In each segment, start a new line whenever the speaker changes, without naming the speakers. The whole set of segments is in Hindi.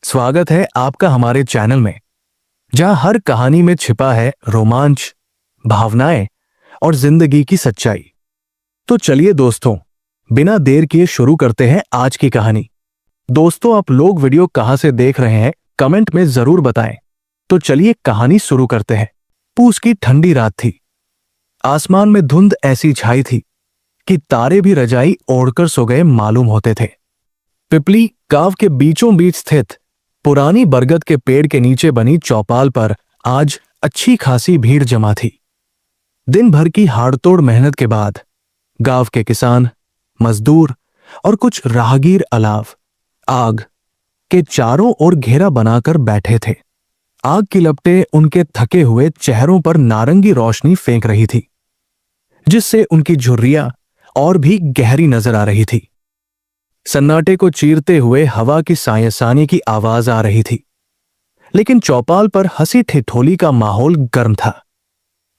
स्वागत है आपका हमारे चैनल में, जहां हर कहानी में छिपा है रोमांच, भावनाएं और जिंदगी की सच्चाई। तो चलिए दोस्तों, बिना देर किए शुरू करते हैं आज की कहानी। दोस्तों, आप लोग वीडियो कहां से देख रहे हैं कमेंट में जरूर बताएं। तो चलिए कहानी शुरू करते हैं। पूस की ठंडी रात थी। आसमान में धुंध ऐसी छाई थी कि तारे भी रजाई ओढ़कर सो गए मालूम होते थे। पिपली गांव के बीचों बीच स्थित पुरानी बरगद के पेड़ के नीचे बनी चौपाल पर आज अच्छी खासी भीड़ जमा थी। दिन भर की हाड़तोड़ मेहनत के बाद गांव के किसान, मजदूर और कुछ राहगीर अलाव आग के चारों ओर घेरा बनाकर बैठे थे। आग की लपटें उनके थके हुए चेहरों पर नारंगी रोशनी फेंक रही थी, जिससे उनकी झुर्रियां और भी गहरी नजर आ रही थी। सन्नाटे को चीरते हुए हवा की सायसानी की आवाज आ रही थी, लेकिन चौपाल पर हंसी ठिठोली का माहौल गर्म था।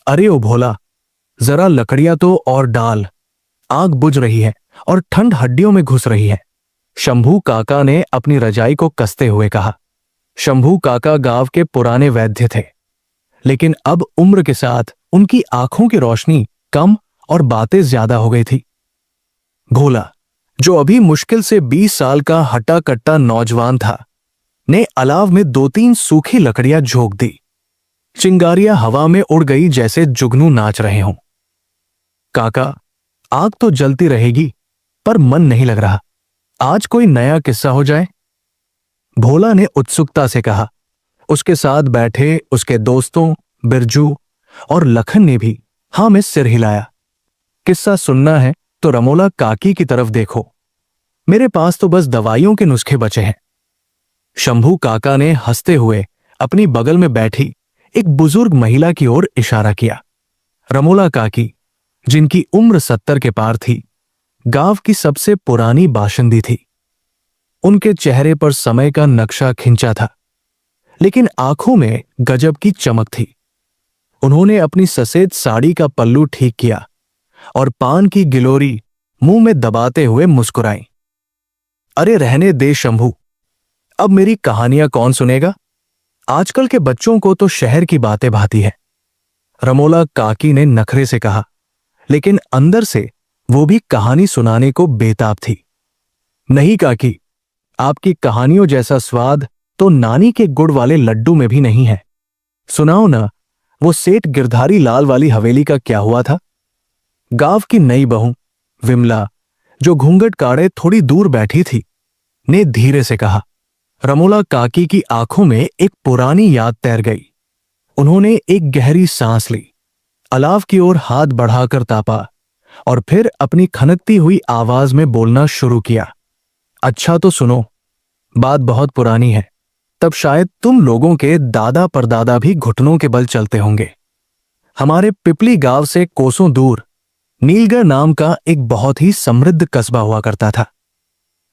अरे ओ भोला, जरा लकड़ियां तो और डाल, आग बुझ रही है और ठंड हड्डियों में घुस रही है, शंभू काका ने अपनी रजाई को कसते हुए कहा। शंभू काका गांव के पुराने वैद्य थे, लेकिन अब उम्र के साथ उनकी आंखों की रोशनी कम और बातें ज्यादा हो गई थी। भोला, जो अभी मुश्किल से 20 साल का हट्टा कट्टा नौजवान था, ने अलाव में 2-3 सूखी लकड़ियां झोंक दी। चिंगारियां हवा में उड़ गई जैसे जुगनू नाच रहे हों। काका, आग तो जलती रहेगी, पर मन नहीं लग रहा। आज कोई नया किस्सा हो जाए, भोला ने उत्सुकता से कहा। उसके साथ बैठे उसके दोस्तों बिरजू और लखन ने भी हाँ में सिर हिलाया। किस्सा सुनना है तो रमोला काकी की तरफ देखो, मेरे पास तो बस दवाइयों के नुस्खे बचे हैं। शंभू काका ने हंसते हुए अपनी बगल में बैठी एक बुजुर्ग महिला की ओर इशारा किया। रमोला काकी, जिनकी उम्र 70 के पार थी, गांव की सबसे पुरानी बाशिंदी थी। उनके चेहरे पर समय का नक्शा खिंचा था, लेकिन आंखों में गजब की चमक थी। उन्होंने अपनी सफेद साड़ी का पल्लू ठीक किया और पान की गिलोरी मुंह में दबाते हुए मुस्कुराई। अरे रहने दे शंभू, अब मेरी कहानियां कौन सुनेगा? आजकल के बच्चों को तो शहर की बातें भाती है, रमोला काकी ने नखरे से कहा, लेकिन अंदर से वो भी कहानी सुनाने को बेताब थी। नहीं काकी, आपकी कहानियों जैसा स्वाद तो नानी के गुड़ वाले लड्डू में भी नहीं है। सुनाओ ना, वो सेठ गिरधारी लाल वाली हवेली का क्या हुआ था? गांव की नई बहू विमला, जो घूंघट काढ़े थोड़ी दूर बैठी थी, ने धीरे से कहा। रमोला काकी की आंखों में एक पुरानी याद तैर गई। उन्होंने एक गहरी सांस ली, अलाव की ओर हाथ बढ़ाकर तापा और फिर अपनी खनकती हुई आवाज में बोलना शुरू किया। अच्छा तो सुनो, बात बहुत पुरानी है। तब शायद तुम लोगों के दादा परदादा भी घुटनों के बल चलते होंगे। हमारे पिपली गांव से कोसों दूर नीलगढ़ नाम का एक बहुत ही समृद्ध कस्बा हुआ करता था।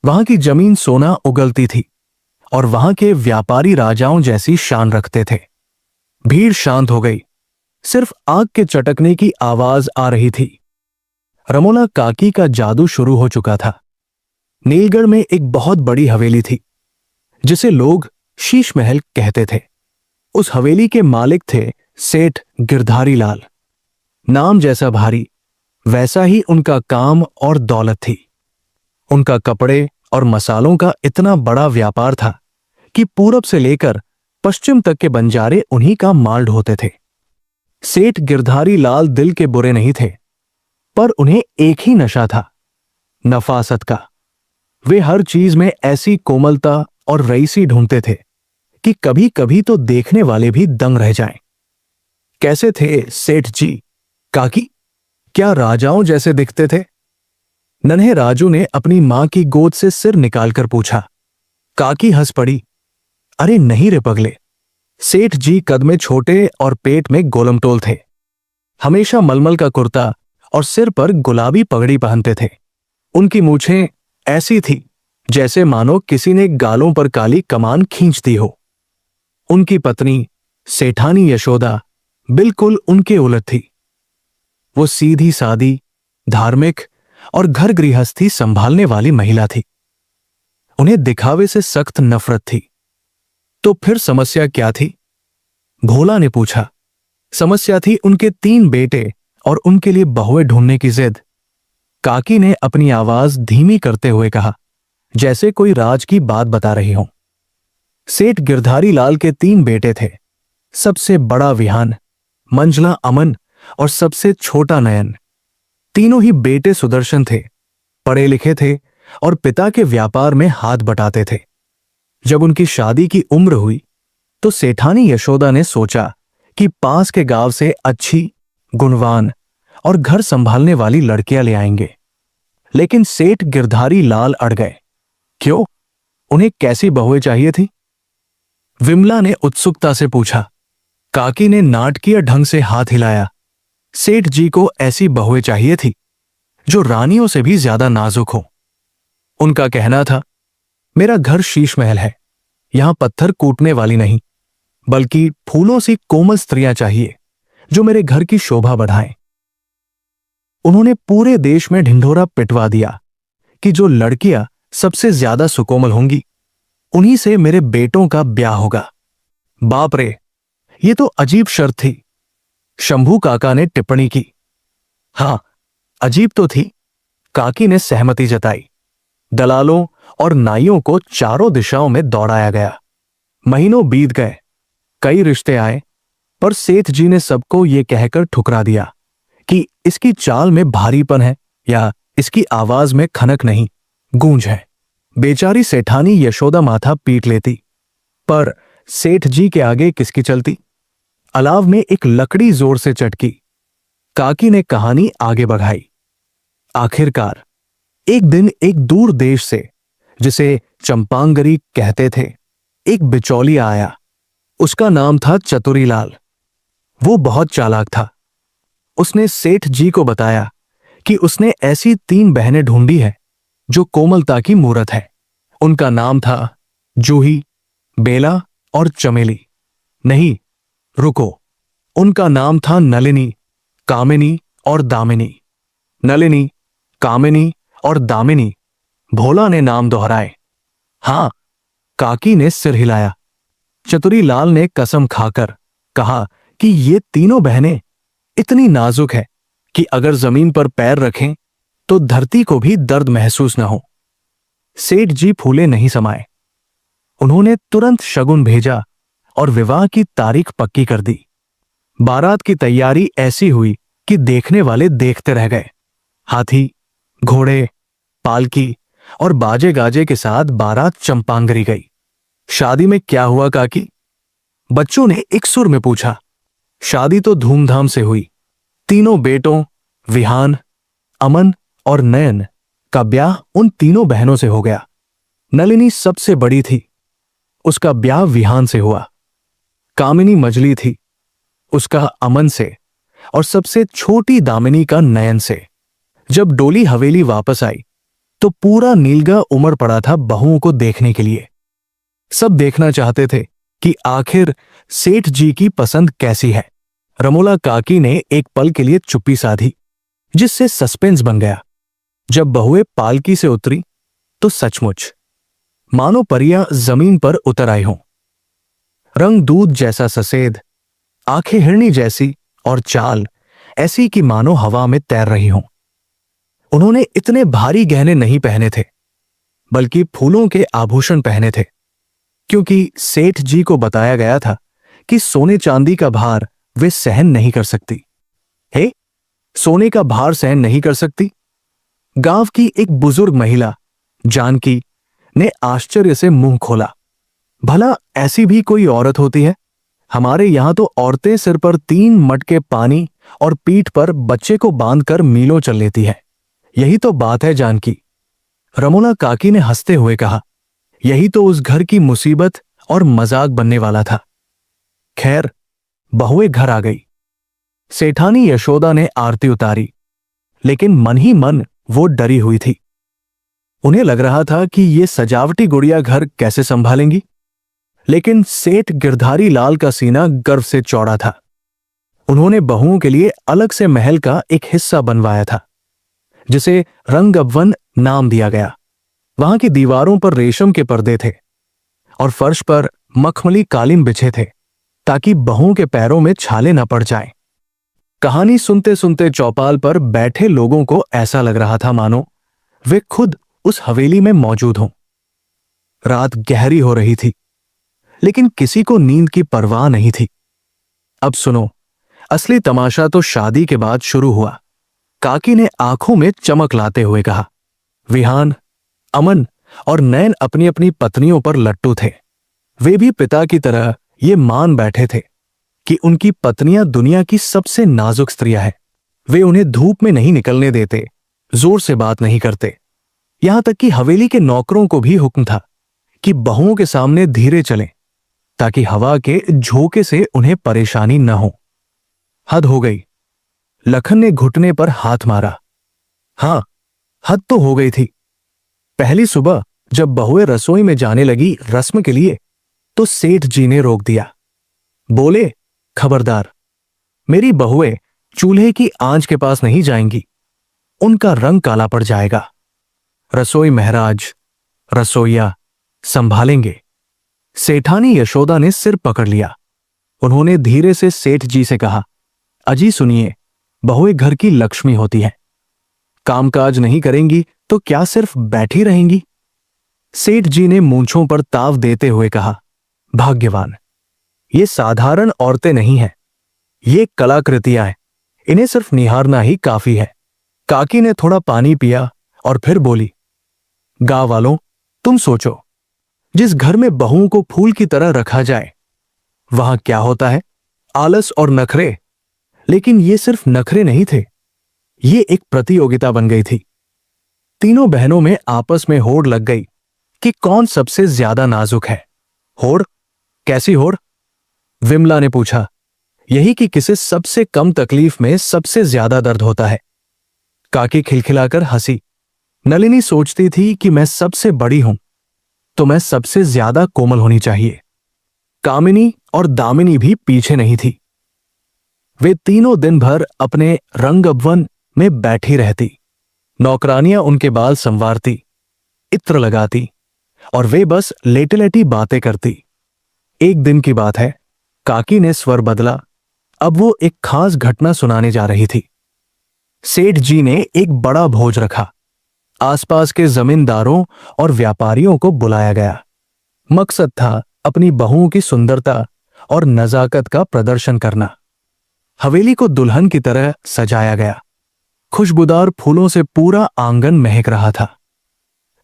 वहां की जमीन सोना उगलती थी और वहां के व्यापारी राजाओं जैसी शान रखते थे। भीड़ शांत हो गई, सिर्फ आग के चटकने की आवाज आ रही थी। रमोला काकी का जादू शुरू हो चुका था। नीलगढ़ में एक बहुत बड़ी हवेली थी, जिसे लोग शीश महल कहते थे। उस हवेली के मालिक थे सेठ गिरधारी लाल। नाम जैसा भारी, वैसा ही उनका काम और दौलत थी। उनका कपड़े और मसालों का इतना बड़ा व्यापार था कि पूरब से लेकर पश्चिम तक के बंजारे उन्हीं का माल ढोते थे। सेठ गिरधारी लाल दिल के बुरे नहीं थे, पर उन्हें एक ही नशा था, नफासत का। वे हर चीज में ऐसी कोमलता और रईसी ढूंढते थे कि कभी कभी तो देखने वाले भी दंग रह जाएं। कैसे थे सेठ जी? काकी, क्या राजाओं जैसे दिखते थे? नन्हे राजू ने अपनी मां की गोद से सिर निकालकर पूछा। काकी हंस पड़ी। अरे नहीं रे पगले, सेठ जी कद में छोटे और पेट में गोलमटोल थे। हमेशा मलमल का कुर्ता और सिर पर गुलाबी पगड़ी पहनते थे। उनकी मूछें ऐसी थी जैसे मानो किसी ने गालों पर काली कमान खींच दी हो। उनकी पत्नी सेठानी यशोदा बिल्कुल उनके उलट थी। वो सीधी सादी, धार्मिक और घर गृहस्थी संभालने वाली महिला थी। उन्हें दिखावे से सख्त नफरत थी। तो फिर समस्या क्या थी? भोला ने पूछा। समस्या थी उनके 3 बेटे और उनके लिए बहुएं ढूंढने की जिद। काकी ने अपनी आवाज धीमी करते हुए कहा, जैसे कोई राज की बात बता रही हो। सेठ गिरधारी लाल के 3 बेटे थे। सबसे बड़ा विहान, मंझला अमन और सबसे छोटा नयन। तीनों ही बेटे सुदर्शन थे, पढ़े लिखे थे और पिता के व्यापार में हाथ बटाते थे। जब उनकी शादी की उम्र हुई तो सेठानी यशोदा ने सोचा कि पास के गांव से अच्छी, गुणवान और घर संभालने वाली लड़कियां ले आएंगे। लेकिन सेठ गिरधारी लाल अड़ गए। क्यों? उन्हें कैसी बहुएं चाहिए थी? विमला ने उत्सुकता से पूछा। काकी ने नाटकीय ढंग से हाथ हिलाया। सेठ जी को ऐसी बहुएं चाहिए थी जो रानियों से भी ज्यादा नाजुक हो। उनका कहना था, मेरा घर शीश महल है, यहां पत्थर कूटने वाली नहीं, बल्कि फूलों सी कोमल स्त्रियां चाहिए जो मेरे घर की शोभा बढ़ाएं। उन्होंने पूरे देश में ढिंढोरा पिटवा दिया कि जो लड़कियां सबसे ज्यादा सुकोमल होंगी उन्हीं से मेरे बेटों का ब्याह होगा। बाप रे, ये तो अजीब शर्त थी। शंभू काका ने टिप्पणी की। हां, अजीब तो थी। काकी ने सहमति जताई। दलालों और नाइयों को चारों दिशाओं में दौड़ाया गया। महीनों बीत गए, कई रिश्ते आए, पर सेठ जी ने सबको ये कहकर ठुकरा दिया कि इसकी चाल में भारीपन है या इसकी आवाज में खनक नहीं, गूंज है। बेचारी सेठानी यशोदा माथा पीट लेती, पर सेठ जी के आगे किसकी चलती। अलाव में एक लकड़ी जोर से चटकी। काकी ने कहानी आगे बढ़ाई। आखिरकार एक दिन एक दूर देश से, जिसे चंपांगरी कहते थे, एक बिचौलिया आया। उसका नाम था चतुरीलाल। वो बहुत चालाक था। उसने सेठ जी को बताया कि उसने ऐसी 3 बहनें ढूंढी है जो कोमलता की मूरत है। उनका नाम था जूही, बेला और चमेली। नहीं, रुको, उनका नाम था नलिनी, कामिनी और दामिनी। नलिनी, कामिनी और दामिनी। भोला ने नाम दोहराए। हां, काकी ने सिर हिलाया। चतुरीलाल ने कसम खाकर कहा कि ये तीनों बहनें इतनी नाजुक है कि अगर जमीन पर पैर रखें तो धरती को भी दर्द महसूस न हो। सेठ जी फूले नहीं समाए। उन्होंने तुरंत शगुन भेजा और विवाह की तारीख पक्की कर दी। बारात की तैयारी ऐसी हुई कि देखने वाले देखते रह गए। हाथी, घोड़े, पालकी और बाजे गाजे के साथ बारात चंपांगरी गई। शादी में क्या हुआ काकी? बच्चों ने एक सुर में पूछा। शादी तो धूमधाम से हुई। तीनों बेटों विहान, अमन और नयन का ब्याह उन तीनों बहनों से हो गया। नलिनी सबसे बड़ी थी, उसका ब्याह विहान से हुआ। कामिनी मजली थी, उसका अमन से, और सबसे छोटी दामिनी का नयन से। जब डोली हवेली वापस आई तो पूरा नीलगा उमड़ पड़ा था बहुओं को देखने के लिए। सब देखना चाहते थे कि आखिर सेठ जी की पसंद कैसी है। रमोला काकी ने एक पल के लिए चुप्पी साधी, जिससे सस्पेंस बन गया। जब बहुएं पालकी से उतरी तो सचमुच मानो परियां जमीन पर उतर आई हों। रंग दूध जैसा सफेद, आंखें हिरनी जैसी और चाल ऐसी कि मानो हवा में तैर रही हों। उन्होंने इतने भारी गहने नहीं पहने थे, बल्कि फूलों के आभूषण पहने थे, क्योंकि सेठ जी को बताया गया था कि सोने चांदी का भार वे सहन नहीं कर सकती। हे, सोने का भार सहन नहीं कर सकती? गांव की एक बुजुर्ग महिला जानकी ने आश्चर्य से मुंह खोला। भला ऐसी भी कोई औरत होती है? हमारे यहां तो औरतें सिर पर 3 मटके पानी और पीठ पर बच्चे को बांधकर मीलों चल लेती है। यही तो बात है जानकी। रमोला काकी ने हंसते हुए कहा। यही तो उस घर की मुसीबत और मजाक बनने वाला था। खैर, बहुएं घर आ गई। सेठानी यशोदा ने आरती उतारी, लेकिन मन ही मन वो डरी हुई थी। उन्हें लग रहा था कि ये सजावटी गुड़िया घर कैसे संभालेंगी। लेकिन सेठ गिरधारी लाल का सीना गर्व से चौड़ा था। उन्होंने बहुओं के लिए अलग से महल का एक हिस्सा बनवाया था, जिसे रंगअवन नाम दिया गया। वहां की दीवारों पर रेशम के पर्दे थे और फर्श पर मखमली कालीन बिछे थे ताकि बहुओं के पैरों में छाले न पड़ जाएं। कहानी सुनते सुनते चौपाल पर बैठे लोगों को ऐसा लग रहा था मानो वे खुद उस हवेली में मौजूद हों। रात गहरी हो रही थी, लेकिन किसी को नींद की परवाह नहीं थी। अब सुनो, असली तमाशा तो शादी के बाद शुरू हुआ। काकी ने आंखों में चमक लाते हुए कहा। विहान, अमन और नैन अपनी अपनी पत्नियों पर लट्टू थे। वे भी पिता की तरह ये मान बैठे थे कि उनकी पत्नियां दुनिया की सबसे नाजुक स्त्रियां हैं। वे उन्हें धूप में नहीं निकलने देते, जोर से बात नहीं करते। यहां तक कि हवेली के नौकरों को भी हुक्म था कि बहुओं के सामने धीरे चलें, ताकि हवा के झोंके से उन्हें परेशानी न हो। हद हो गई। लखन ने घुटने पर हाथ मारा। हां, हद तो हो गई थी। पहली सुबह जब बहुएं रसोई में जाने लगी रस्म के लिए, तो सेठ जी ने रोक दिया। बोले, खबरदार, मेरी बहुएं चूल्हे की आंच के पास नहीं जाएंगी, उनका रंग काला पड़ जाएगा। रसोई महराज, रसोइया संभालेंगे। सेठानी यशोदा ने सिर पकड़ लिया। उन्होंने धीरे से सेठ जी से कहा, अजी सुनिए, बहुएं घर की लक्ष्मी होती हैं। कामकाज नहीं करेंगी तो क्या सिर्फ बैठी रहेंगी? सेठ जी ने मूंछों पर ताव देते हुए कहा, भाग्यवान, ये साधारण औरतें नहीं हैं, ये कलाकृतियां हैं। इन्हें सिर्फ निहारना ही काफी है। काकी ने थोड़ा पानी पिया और फिर बोली, गांव वालों, तुम सोचो, जिस घर में बहुओं को फूल की तरह रखा जाए, वहां क्या होता है? आलस और नखरे। लेकिन ये सिर्फ नखरे नहीं थे, ये एक प्रतियोगिता बन गई थी। तीनों बहनों में आपस में होड़ लग गई कि कौन सबसे ज्यादा नाजुक है। होड़? कैसी होड़? विमला ने पूछा। यही कि किसे सबसे कम तकलीफ में सबसे ज्यादा दर्द होता है। काकी खिलखिलाकर हंसी। नलिनी सोचती थी कि मैं सबसे बड़ी हूं तो मैं सबसे ज्यादा कोमल होनी चाहिए। कामिनी और दामिनी भी पीछे नहीं थी। वे तीनों दिन भर अपने रंगभवन में बैठी रहती। नौकरानियां उनके बाल संवारती, इत्र लगाती और वे बस लेटे लेटी बातें करती। एक दिन की बात है, काकी ने स्वर बदला। अब वो एक खास घटना सुनाने जा रही थी। सेठ जी ने एक बड़ा भोज रखा। आसपास के जमींदारों और व्यापारियों को बुलाया गया। मकसद था अपनी बहुओं की सुंदरता और नजाकत का प्रदर्शन करना। हवेली को दुल्हन की तरह सजाया गया। खुशबूदार फूलों से पूरा आंगन महक रहा था।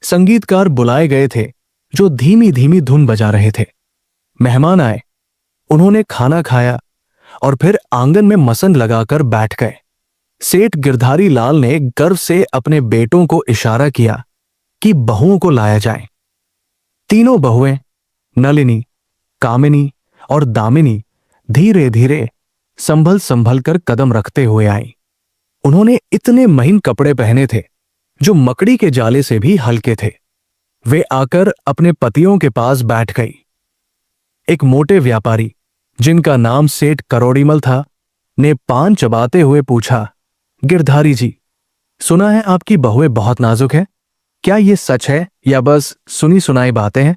संगीतकार बुलाए गए थे जो धीमी धीमी धुन बजा रहे थे। मेहमान आए, उन्होंने खाना खाया और फिर आंगन में मसंद लगाकर बैठ गए। सेठ गिरधारी लाल ने गर्व से अपने बेटों को इशारा किया कि बहुओं को लाया जाए। तीनों बहुएं, नलिनी, कामिनी और दामिनी, धीरे धीरे संभल संभल कर कदम रखते हुए आईं। उन्होंने इतने महीन कपड़े पहने थे जो मकड़ी के जाले से भी हल्के थे। वे आकर अपने पतियों के पास बैठ गई। एक मोटे व्यापारी, जिनका नाम सेठ करोड़ीमल था, ने पान चबाते हुए पूछा, गिरधारी जी, सुना है आपकी बहुएं बहुत नाजुक है, क्या ये सच है या बस सुनी सुनाई बातें हैं?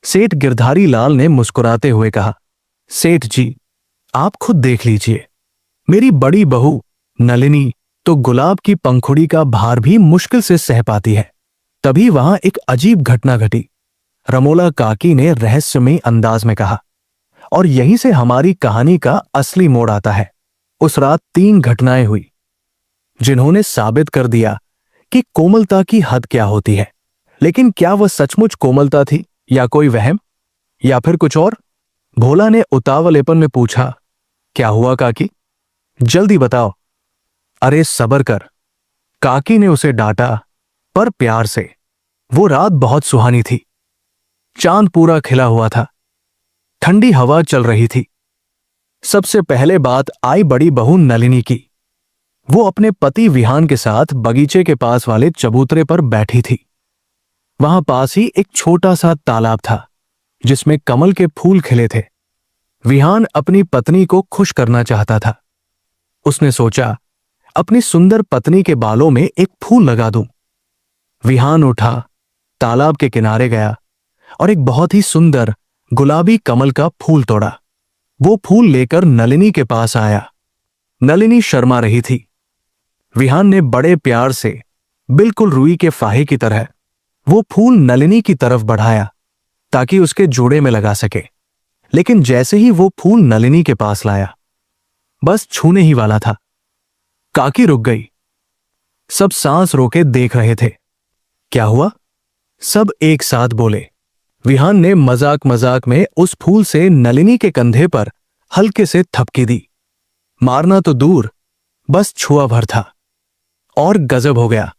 सेठ गिरधारी लाल ने मुस्कुराते हुए कहा, सेठ जी, आप खुद देख लीजिए। मेरी बड़ी बहू नलिनी तो गुलाब की पंखुड़ी का भार भी मुश्किल से सह पाती है। तभी वहां एक अजीब घटना घटी, रमोला काकी ने रहस्यमयी अंदाज में कहा। और यहीं से हमारी कहानी का असली मोड़ आता है। उस रात 3 घटनाएं हुई जिन्होंने साबित कर दिया कि कोमलता की हद क्या होती है। लेकिन क्या वह सचमुच कोमलता थी या कोई वहम या फिर कुछ और? भोला ने उतावलेपन में पूछा, क्या हुआ काकी? जल्दी बताओ। अरे सब्र कर, काकी ने उसे डांटा, पर प्यार से। वो रात बहुत सुहानी थी। चांद पूरा खिला हुआ था, ठंडी हवा चल रही थी। सबसे पहले बात आई बड़ी बहू नलिनी की। वो अपने पति विहान के साथ बगीचे के पास वाले चबूतरे पर बैठी थी। वहां पास ही एक छोटा सा तालाब था जिसमें कमल के फूल खिले थे। विहान अपनी पत्नी को खुश करना चाहता था। उसने सोचा, अपनी सुंदर पत्नी के बालों में एक फूल लगा दूं। विहान उठा, तालाब के किनारे गया और एक बहुत ही सुंदर गुलाबी कमल का फूल तोड़ा। वो फूल लेकर नलिनी के पास आया। नलिनी शर्मा रही थी। विहान ने बड़े प्यार से, बिल्कुल रुई के फाहे की तरह, वो फूल नलिनी की तरफ बढ़ाया ताकि उसके जोड़े में लगा सके। लेकिन जैसे ही वो फूल नलिनी के पास लाया, बस छूने ही वाला था, काकी रुक गई। सब सांस रोके देख रहे थे। क्या हुआ? सब एक साथ बोले। विहान ने मजाक मजाक में उस फूल से नलिनी के कंधे पर हल्के से थपकी दी। मारना तो दूर, बस छुआ भर था। और गजब हो गया।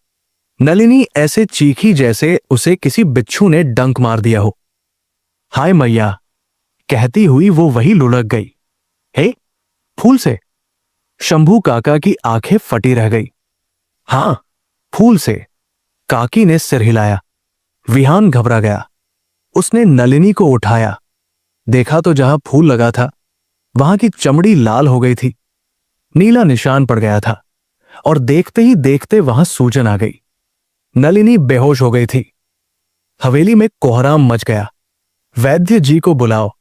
नलिनी ऐसे चीखी जैसे उसे किसी बिच्छू ने डंक मार दिया हो। हाय मैया, कहती हुई वो वही लुढ़क गई। हे, फूल से? शंभू काका की आंखें फटी रह गई। हां, फूल से, काकी ने सिर हिलाया। विहान घबरा गया। उसने नलिनी को उठाया। देखा तो जहां फूल लगा था, वहां की चमड़ी लाल हो गई थी। नीला निशान पड़ गया था और देखते ही देखते वहां सूजन आ गई। नलिनी बेहोश हो गई थी। हवेली में कोहराम मच गया। वैद्य जी को बुलाओ,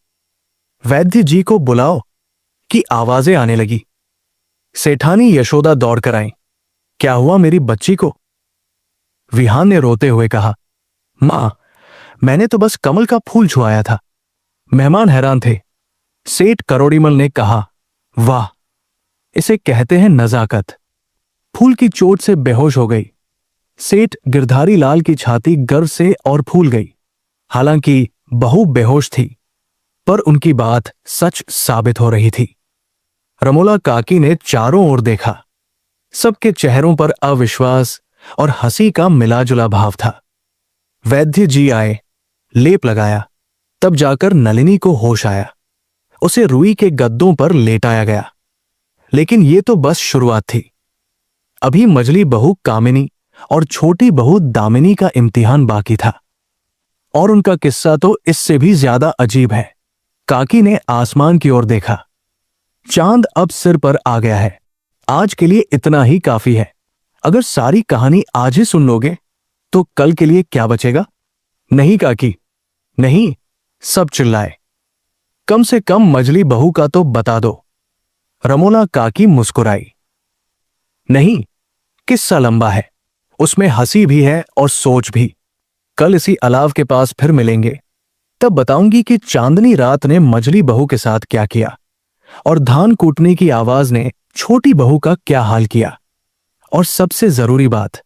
वैद्य जी को बुलाओ की आवाजें आने लगी। सेठानी यशोदा दौड़ कर आई। क्या हुआ मेरी बच्ची को? विहान ने रोते हुए कहा, मां, मैंने तो बस कमल का फूल छुआया था। मेहमान हैरान थे। सेठ करोड़ीमल ने कहा, वाह, इसे कहते हैं नजाकत। फूल की चोट से बेहोश हो गई। सेठ गिरधारी लाल की छाती गर्व से और फूल गई। हालांकि बहू बेहोश थी, पर उनकी बात सच साबित हो रही थी। रमोला काकी ने चारों ओर देखा। सबके चेहरों पर अविश्वास और हंसी का मिलाजुला भाव था। वैद्य जी आए, लेप लगाया, तब जाकर नलिनी को होश आया। उसे रुई के गद्दों पर लेटाया गया। लेकिन यह तो बस शुरुआत थी। अभी मझली बहू कामिनी और छोटी बहू दामिनी का इम्तिहान बाकी था। और उनका किस्सा तो इससे भी ज्यादा अजीब है। काकी ने आसमान की ओर देखा। चांद अब सिर पर आ गया है। आज के लिए इतना ही काफी है। अगर सारी कहानी आज ही सुन लोगे तो कल के लिए क्या बचेगा? नहीं काकी, नहीं, सब चिल्लाए। कम से कम मझली बहू का तो बता दो। रमोला काकी मुस्कुराई। नहीं, किस्सा लंबा है, उसमें हंसी भी है और सोच भी। कल इसी अलाव के पास फिर मिलेंगे, तब बताऊंगी कि चांदनी रात ने मझली बहू के साथ क्या किया और धान कूटने की आवाज ने छोटी बहू का क्या हाल किया। और सबसे जरूरी बात,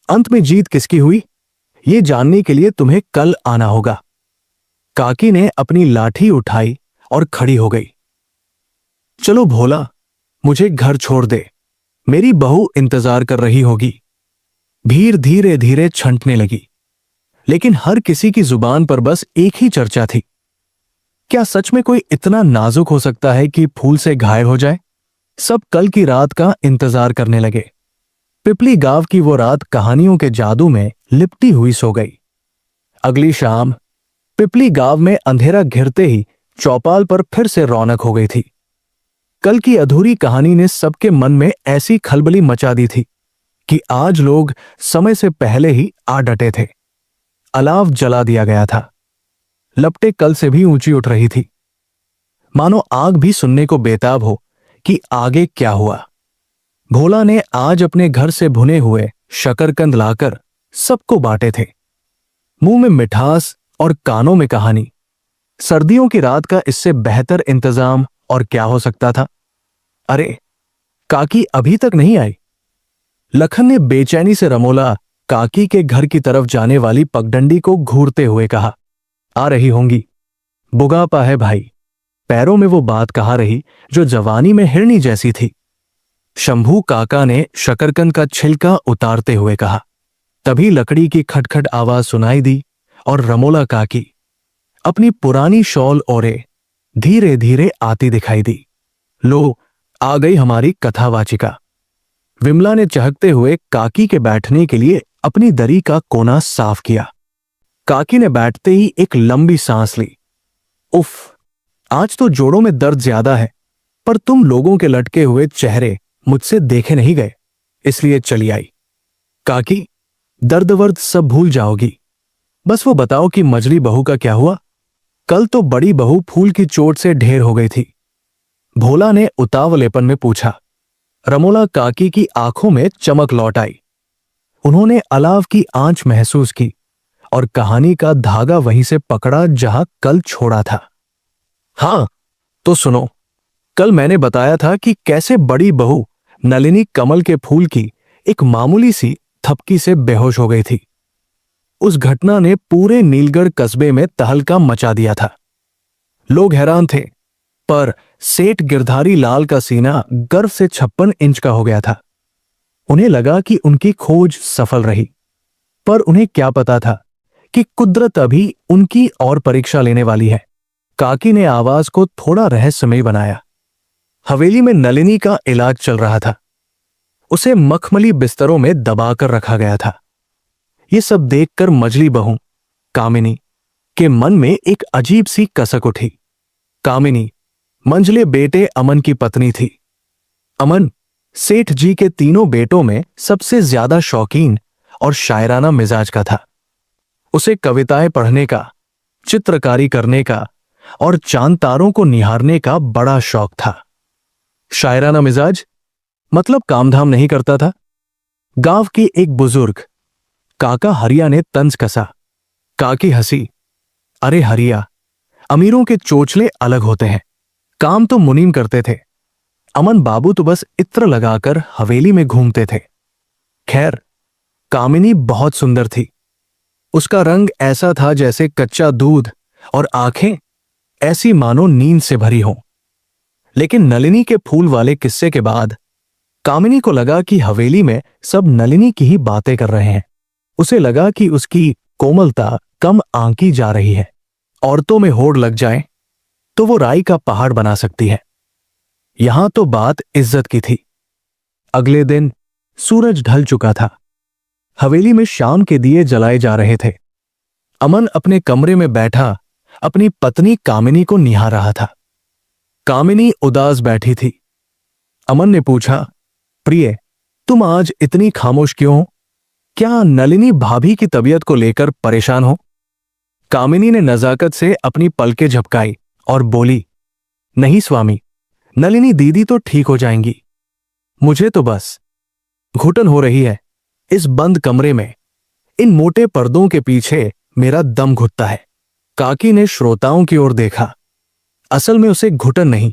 अंत में जीत किसकी हुई, ये जानने के लिए तुम्हें कल आना होगा। काकी ने अपनी लाठी उठाई और खड़ी हो गई। चलो भोला, मुझे घर छोड़ दे, मेरी बहू इंतजार कर रही होगी। भीड़ धीरे धीरे छंटने लगी। लेकिन हर किसी की जुबान पर बस एक ही चर्चा थी। क्या सच में कोई इतना नाजुक हो सकता है कि फूल से घायल हो जाए? सब कल की रात का इंतजार करने लगे। पिपली गांव की वो रात कहानियों के जादू में लिपटी हुई सो गई। अगली शाम पिपली गांव में अंधेरा घिरते ही चौपाल पर फिर से रौनक हो गई थी। कल की अधूरी कहानी ने सबके मन में ऐसी खलबली मचा दी थी कि आज लोग समय से पहले ही आ डटे थे। अलाव जला दिया गया था। लपटें कल से भी ऊंची उठ रही थी, मानो आग भी सुनने को बेताब हो कि आगे क्या हुआ। भोला ने आज अपने घर से भुने हुए शकरकंद लाकर सबको बांटे थे। मुंह में मिठास और कानों में कहानी। सर्दियों की रात का इससे बेहतर इंतजाम और क्या हो सकता था? अरे, काकी अभी तक नहीं आई। लखन ने बेचैनी से रमोला काकी के घर की तरफ जाने वाली पगडंडी को घूरते हुए कहा, आ रही होंगी, बुगापा है भाई। पैरों में वो बात कहा रही जो जवानी में हिरनी जैसी थी। शंभू काका ने शकरकंद का छिलका उतारते हुए कहा। तभी लकड़ी की खटखट आवाज सुनाई दी और रमोला काकी अपनी पुरानी शॉल ओढ़े धीरे धीरे आती दिखाई दी। लो, आ गई हमारी कथावाचिका। विमला ने चहकते हुए काकी के बैठने के लिए अपनी दरी का कोना साफ किया। काकी ने बैठते ही एक लंबी सांस ली। उफ, आज तो जोड़ों में दर्द ज्यादा है, पर तुम लोगों के लटके हुए चेहरे मुझसे देखे नहीं गए, इसलिए चली आई। काकी, दर्द वर्द सब भूल जाओगी, बस वो बताओ कि मझली बहू का क्या हुआ? कल तो बड़ी बहू फूल की चोट से ढेर हो गई थी। भोला ने उतावलेपन में पूछा। रमोला काकी की आंखों में चमक लौट आई। उन्होंने अलाव की आंच महसूस की और कहानी का धागा वहीं से पकड़ा जहां कल छोड़ा था। हाँ, तो सुनो, कल मैंने बताया था कि कैसे बड़ी बहू नलिनी कमल के फूल की एक मामूली सी थपकी से बेहोश हो गई थी। उस घटना ने पूरे नीलगढ़ कस्बे में तहलका मचा दिया था। लोग हैरान थे, पर सेठ गिरधारी लाल का सीना गर्व से 56 इंच का हो गया था। उन्हें लगा कि उनकी खोज सफल रही, पर उन्हें क्या पता था कि कुदरत अभी उनकी और परीक्षा लेने वाली है। काकी ने आवाज को थोड़ा रहस्यमय बनाया। हवेली में नलिनी का इलाज चल रहा था। उसे मखमली बिस्तरों में दबाकर रखा गया था। ये सब देखकर मजली बहू कामिनी के मन में एक अजीब सी कसक उठी। कामिनी मंझले बेटे अमन की पत्नी थी। अमन सेठ जी के तीनों बेटों में सबसे ज्यादा शौकीन और शायराना मिजाज का था। उसे कविताएं पढ़ने का, चित्रकारी करने का और चांद तारों को निहारने का बड़ा शौक था। शायराना मिजाज मतलब कामधाम नहीं करता था। गांव की एक बुजुर्ग काका हरिया ने तंज कसा। काकी हंसी। अरे हरिया, अमीरों के चोचले अलग होते हैं, काम तो मुनीम करते थे। अमन बाबू तो बस इत्र लगाकर हवेली में घूमते थे। खैर, कामिनी बहुत सुंदर थी। उसका रंग ऐसा था जैसे कच्चा दूध और आंखें ऐसी मानो नींद से भरी हों। लेकिन नलिनी के फूल वाले किस्से के बाद कामिनी को लगा कि हवेली में सब नलिनी की ही बातें कर रहे हैं। उसे लगा कि उसकी कोमलता कम आंकी जा रही है। औरतों में होड़ लग जाए तो वो राई का पहाड़ बना सकती है। यहां तो बात इज्जत की थी। अगले दिन सूरज ढल चुका था। हवेली में शाम के दिए जलाए जा रहे थे। अमन अपने कमरे में बैठा अपनी पत्नी कामिनी को निहार रहा था। कामिनी उदास बैठी थी। अमन ने पूछा, प्रिय, तुम आज इतनी खामोश क्यों हो? क्या नलिनी भाभी की तबीयत को लेकर परेशान हो? कामिनी ने नजाकत से अपनी पलकें झपकाई और बोली, नहीं स्वामी, नलिनी दीदी तो ठीक हो जाएंगी। मुझे तो बस घुटन हो रही है। इस बंद कमरे में इन मोटे पर्दों के पीछे मेरा दम घुटता है। काकी ने श्रोताओं की ओर देखा। असल में उसे घुटन नहीं,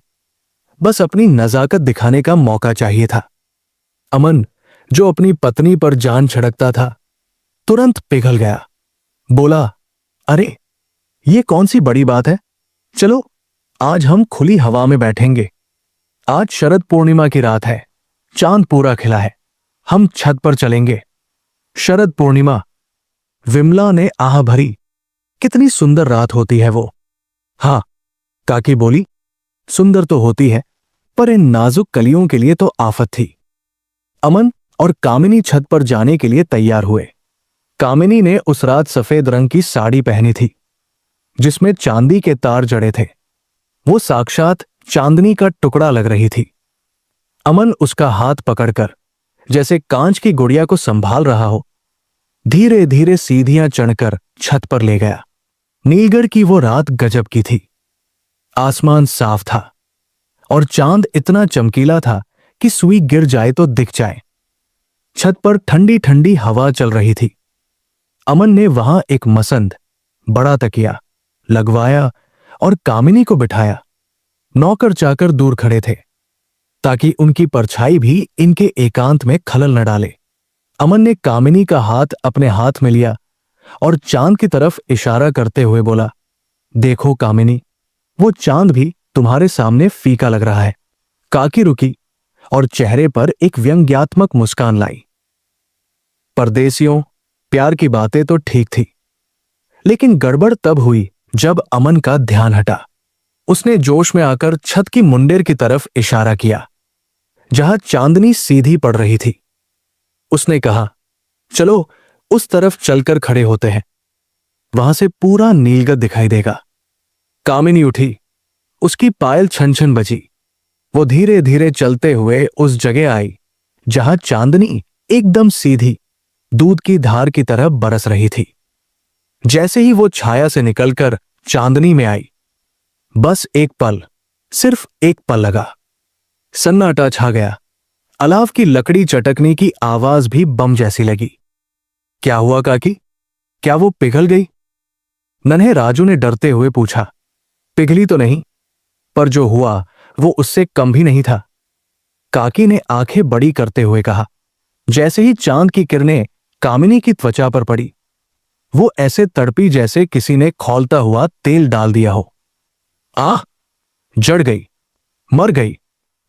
बस अपनी नजाकत दिखाने का मौका चाहिए था। अमन, जो अपनी पत्नी पर जान छिड़कता था, तुरंत पिघल गया। बोला, अरे ये कौन सी बड़ी बात है? चलो आज हम खुली हवा में बैठेंगे। आज शरद पूर्णिमा की रात है, चांद पूरा खिला है। हम छत पर चलेंगे। शरद पूर्णिमा, विमला ने आह भरी। कितनी सुंदर रात होती है वो। हाँ, काकी बोली, सुंदर तो होती है, पर इन नाजुक कलियों के लिए तो आफत थी। अमन और कामिनी छत पर जाने के लिए तैयार हुए। कामिनी ने उस रात सफेद रंग की साड़ी पहनी थी जिसमें चांदी के तार जड़े थे। वो साक्षात चांदनी का टुकड़ा लग रही थी। अमन उसका हाथ पकड़कर जैसे कांच की गुड़िया को संभाल रहा हो, धीरे धीरे सीढ़ियां चढ़कर छत पर ले गया। नीलगढ़ की वो रात गजब की थी। आसमान साफ था और चांद इतना चमकीला था कि सुई गिर जाए तो दिख जाए। छत पर ठंडी ठंडी हवा चल रही थी। अमन ने वहां एक मसंद, बड़ा तकिया लगवाया और कामिनी को बिठाया। नौकर चाकर दूर खड़े थे ताकि उनकी परछाई भी इनके एकांत में खलल न डाले। अमन ने कामिनी का हाथ अपने हाथ में लिया और चांद की तरफ इशारा करते हुए बोला, देखो कामिनी, वो चांद भी तुम्हारे सामने फीका लग रहा है। काकी रुकी और चेहरे पर एक व्यंग्यात्मक मुस्कान लाई। परदेसियों, प्यार की बातें तो ठीक थी, लेकिन गड़बड़ तब हुई जब अमन का ध्यान हटा। उसने जोश में आकर छत की मुंडेर की तरफ इशारा किया जहां चांदनी सीधी पड़ रही थी। उसने कहा, चलो उस तरफ चलकर खड़े होते हैं, वहां से पूरा नीलगढ़ दिखाई देगा। कामिनी उठी, उसकी पायल छन छन बजी। वो धीरे धीरे चलते हुए उस जगह आई जहां चांदनी एकदम सीधी दूध की धार की तरह बरस रही थी। जैसे ही वो छाया से निकलकर चांदनी में आई। बस एक पल, सिर्फ एक पल लगा। सन्नाटा छा गया। अलाव की लकड़ी चटकने की आवाज भी बम जैसी लगी। क्या हुआ काकी? क्या वो पिघल गई? नन्हे राजू ने डरते हुए पूछा। पिघली तो नहीं, पर जो हुआ वो उससे कम भी नहीं था। काकी ने आंखें बड़ी करते हुए कहा। जैसे ही चांद की किरणें कामिनी की त्वचा पर पड़ी, वो ऐसे तड़पी जैसे किसी ने खौलता हुआ तेल डाल दिया हो। आह! जड़ गई, मर गई।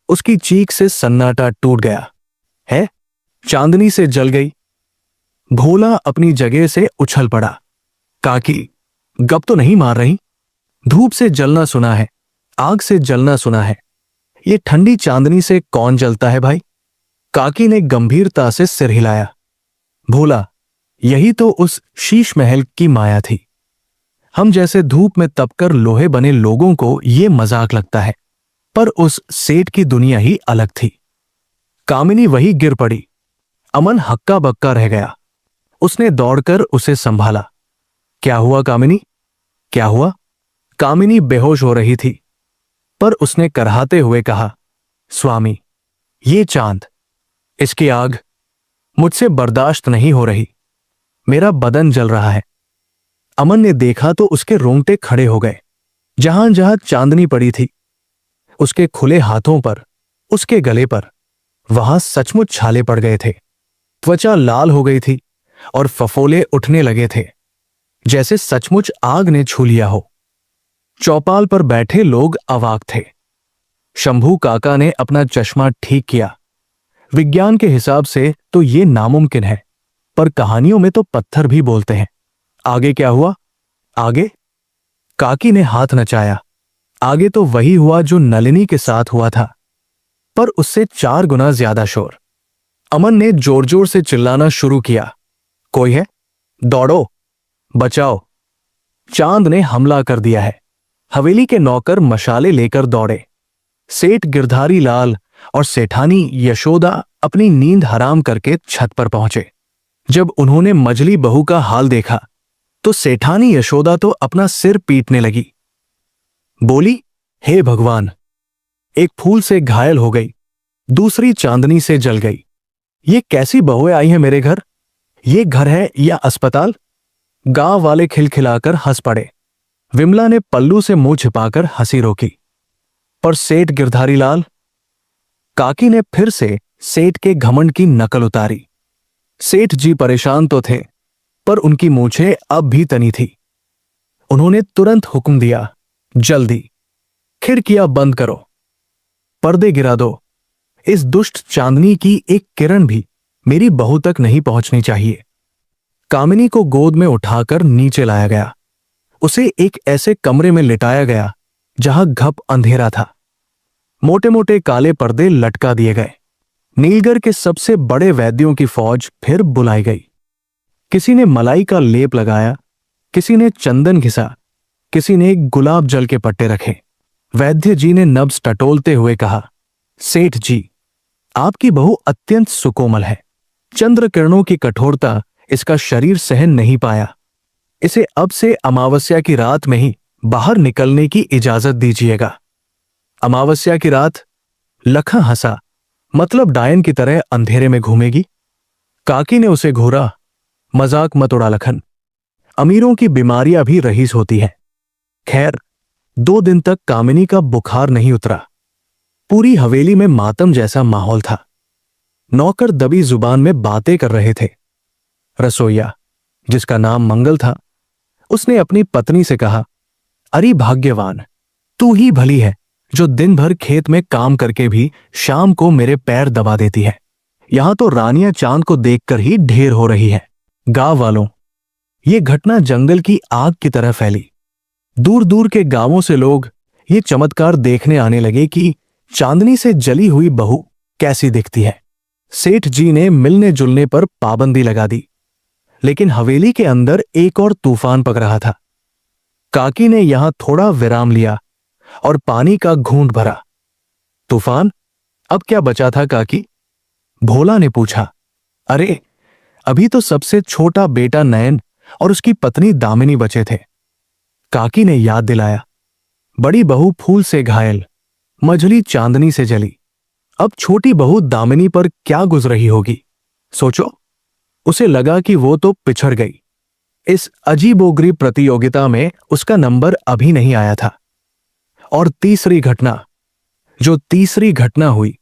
उसकी चीख से सन्नाटा टूट गया। है? चांदनी से जल गई। भोला अपनी जगह से उछल पड़ा। काकी, गप तो नहीं मार रही? धूप से जलना सुना है, आग से जलना सुना है, ये ठंडी चांदनी से कौन जलता है भाई? काकी ने गंभीरता से सिर हिलाया। भोला, यही तो उस शीश महल की माया थी। हम जैसे धूप में तपकर लोहे बने लोगों को ये मजाक लगता है, पर उस सेठ की दुनिया ही अलग थी। कामिनी वही गिर पड़ी। अमन हक्का बक्का रह गया। उसने दौड़कर उसे संभाला। क्या हुआ कामिनी? क्या हुआ? कामिनी बेहोश हो रही थी, पर उसने करहाते हुए कहा, स्वामी, ये चांद, इसकी आग मुझसे बर्दाश्त नहीं हो रही। मेरा बदन जल रहा है। अमन ने देखा तो उसके रोंगटे खड़े हो गए। जहां जहां चांदनी पड़ी थी, उसके खुले हाथों पर, उसके गले पर, वहां सचमुच छाले पड़ गए थे। त्वचा लाल हो गई थी और फफोले उठने लगे थे, जैसे सचमुच आग ने छू लिया हो। चौपाल पर बैठे लोग अवाक थे। शंभू काका ने अपना चश्मा ठीक किया। विज्ञान के हिसाब से तो ये नामुमकिन है, पर कहानियों में तो पत्थर भी बोलते हैं। आगे क्या हुआ? आगे? काकी ने हाथ नचाया। आगे तो वही हुआ जो नलिनी के साथ हुआ था, पर उससे 4 गुना ज्यादा शोर। अमन ने जोर जोर से चिल्लाना शुरू किया। कोई है? दौड़ो, बचाओ! चांद ने हमला कर दिया है। हवेली के नौकर मशाले लेकर दौड़े। सेठ गिरधारी लाल और सेठानी यशोदा अपनी नींद हराम करके छत पर पहुंचे। जब उन्होंने मजली बहू का हाल देखा तो सेठानी यशोदा तो अपना सिर पीटने लगी। बोली, हे भगवान! एक फूल से घायल हो गई, दूसरी चांदनी से जल गई। ये कैसी बहुएं आई हैं मेरे घर? ये घर है या अस्पताल? गांव वाले खिलखिलाकर हंस पड़े। विमला ने पल्लू से मुंह छिपाकर हंसी रोकी। पर सेठ गिरधारी लाल? काकी ने फिर से सेठ के घमंड की नकल उतारी। सेठ जी परेशान तो थे, पर उनकी मूछें अब भी तनी थी। उन्होंने तुरंत हुक्म दिया, जल्दी खिड़कियां बंद करो, पर्दे गिरा दो। इस दुष्ट चांदनी की एक किरण भी मेरी बहू तक नहीं पहुंचनी चाहिए। कामिनी को गोद में उठाकर नीचे लाया गया। उसे एक ऐसे कमरे में लिटाया गया जहां घप अंधेरा था। मोटे मोटे काले पर्दे लटका दिए गए। नीलगढ़ के सबसे बड़े वैद्यों की फौज फिर बुलाई गई। किसी ने मलाई का लेप लगाया, किसी ने चंदन घिसा, किसी ने गुलाब जल के पट्टे रखे। वैद्य जी ने नब्ज टटोलते हुए कहा, सेठ जी, आपकी बहू अत्यंत सुकोमल है। चंद्र किरणों की कठोरता इसका शरीर सहन नहीं पाया। इसे अब से अमावस्या की रात में ही बाहर निकलने की इजाजत दीजिएगा। अमावस्या की रात? लखन हंसा। मतलब डायन की तरह अंधेरे में घूमेगी? काकी ने उसे घूरा। मजाक मत उड़ा लखन, अमीरों की बीमारियां भी रहीस होती हैं। खैर, 2 दिन तक कामिनी का बुखार नहीं उतरा। पूरी हवेली में मातम जैसा माहौल था। नौकर दबी जुबान में बातें कर रहे थे। रसोइया, जिसका नाम मंगल था, उसने अपनी पत्नी से कहा, अरे भाग्यवान, तू ही भली है जो दिन भर खेत में काम करके भी शाम को मेरे पैर दबा देती है। यहां तो रानियां चांद को देखकर ही ढेर हो रही है। गांव वालों, ये घटना जंगल की आग की तरह फैली। दूर दूर के गांवों से लोग ये चमत्कार देखने आने लगे कि चांदनी से जली हुई बहू कैसी दिखती है। सेठ जी ने मिलने जुलने पर पाबंदी लगा दी, लेकिन हवेली के अंदर एक और तूफान पक रहा था। काकी ने यहां थोड़ा विराम लिया और पानी का घूंट भरा। तूफान? अब क्या बचा था काकी? भोला ने पूछा। अरे, अभी तो सबसे छोटा बेटा नयन और उसकी पत्नी दामिनी बचे थे। काकी ने याद दिलाया। बड़ी बहू फूल से घायल, मझली चांदनी से जली, अब छोटी बहू दामिनी पर क्या गुजर रही होगी, सोचो। उसे लगा कि वो तो पिछड़ गई। इस अजीबोगरीब प्रतियोगिता में उसका नंबर अभी नहीं आया था। और तीसरी घटना हुई,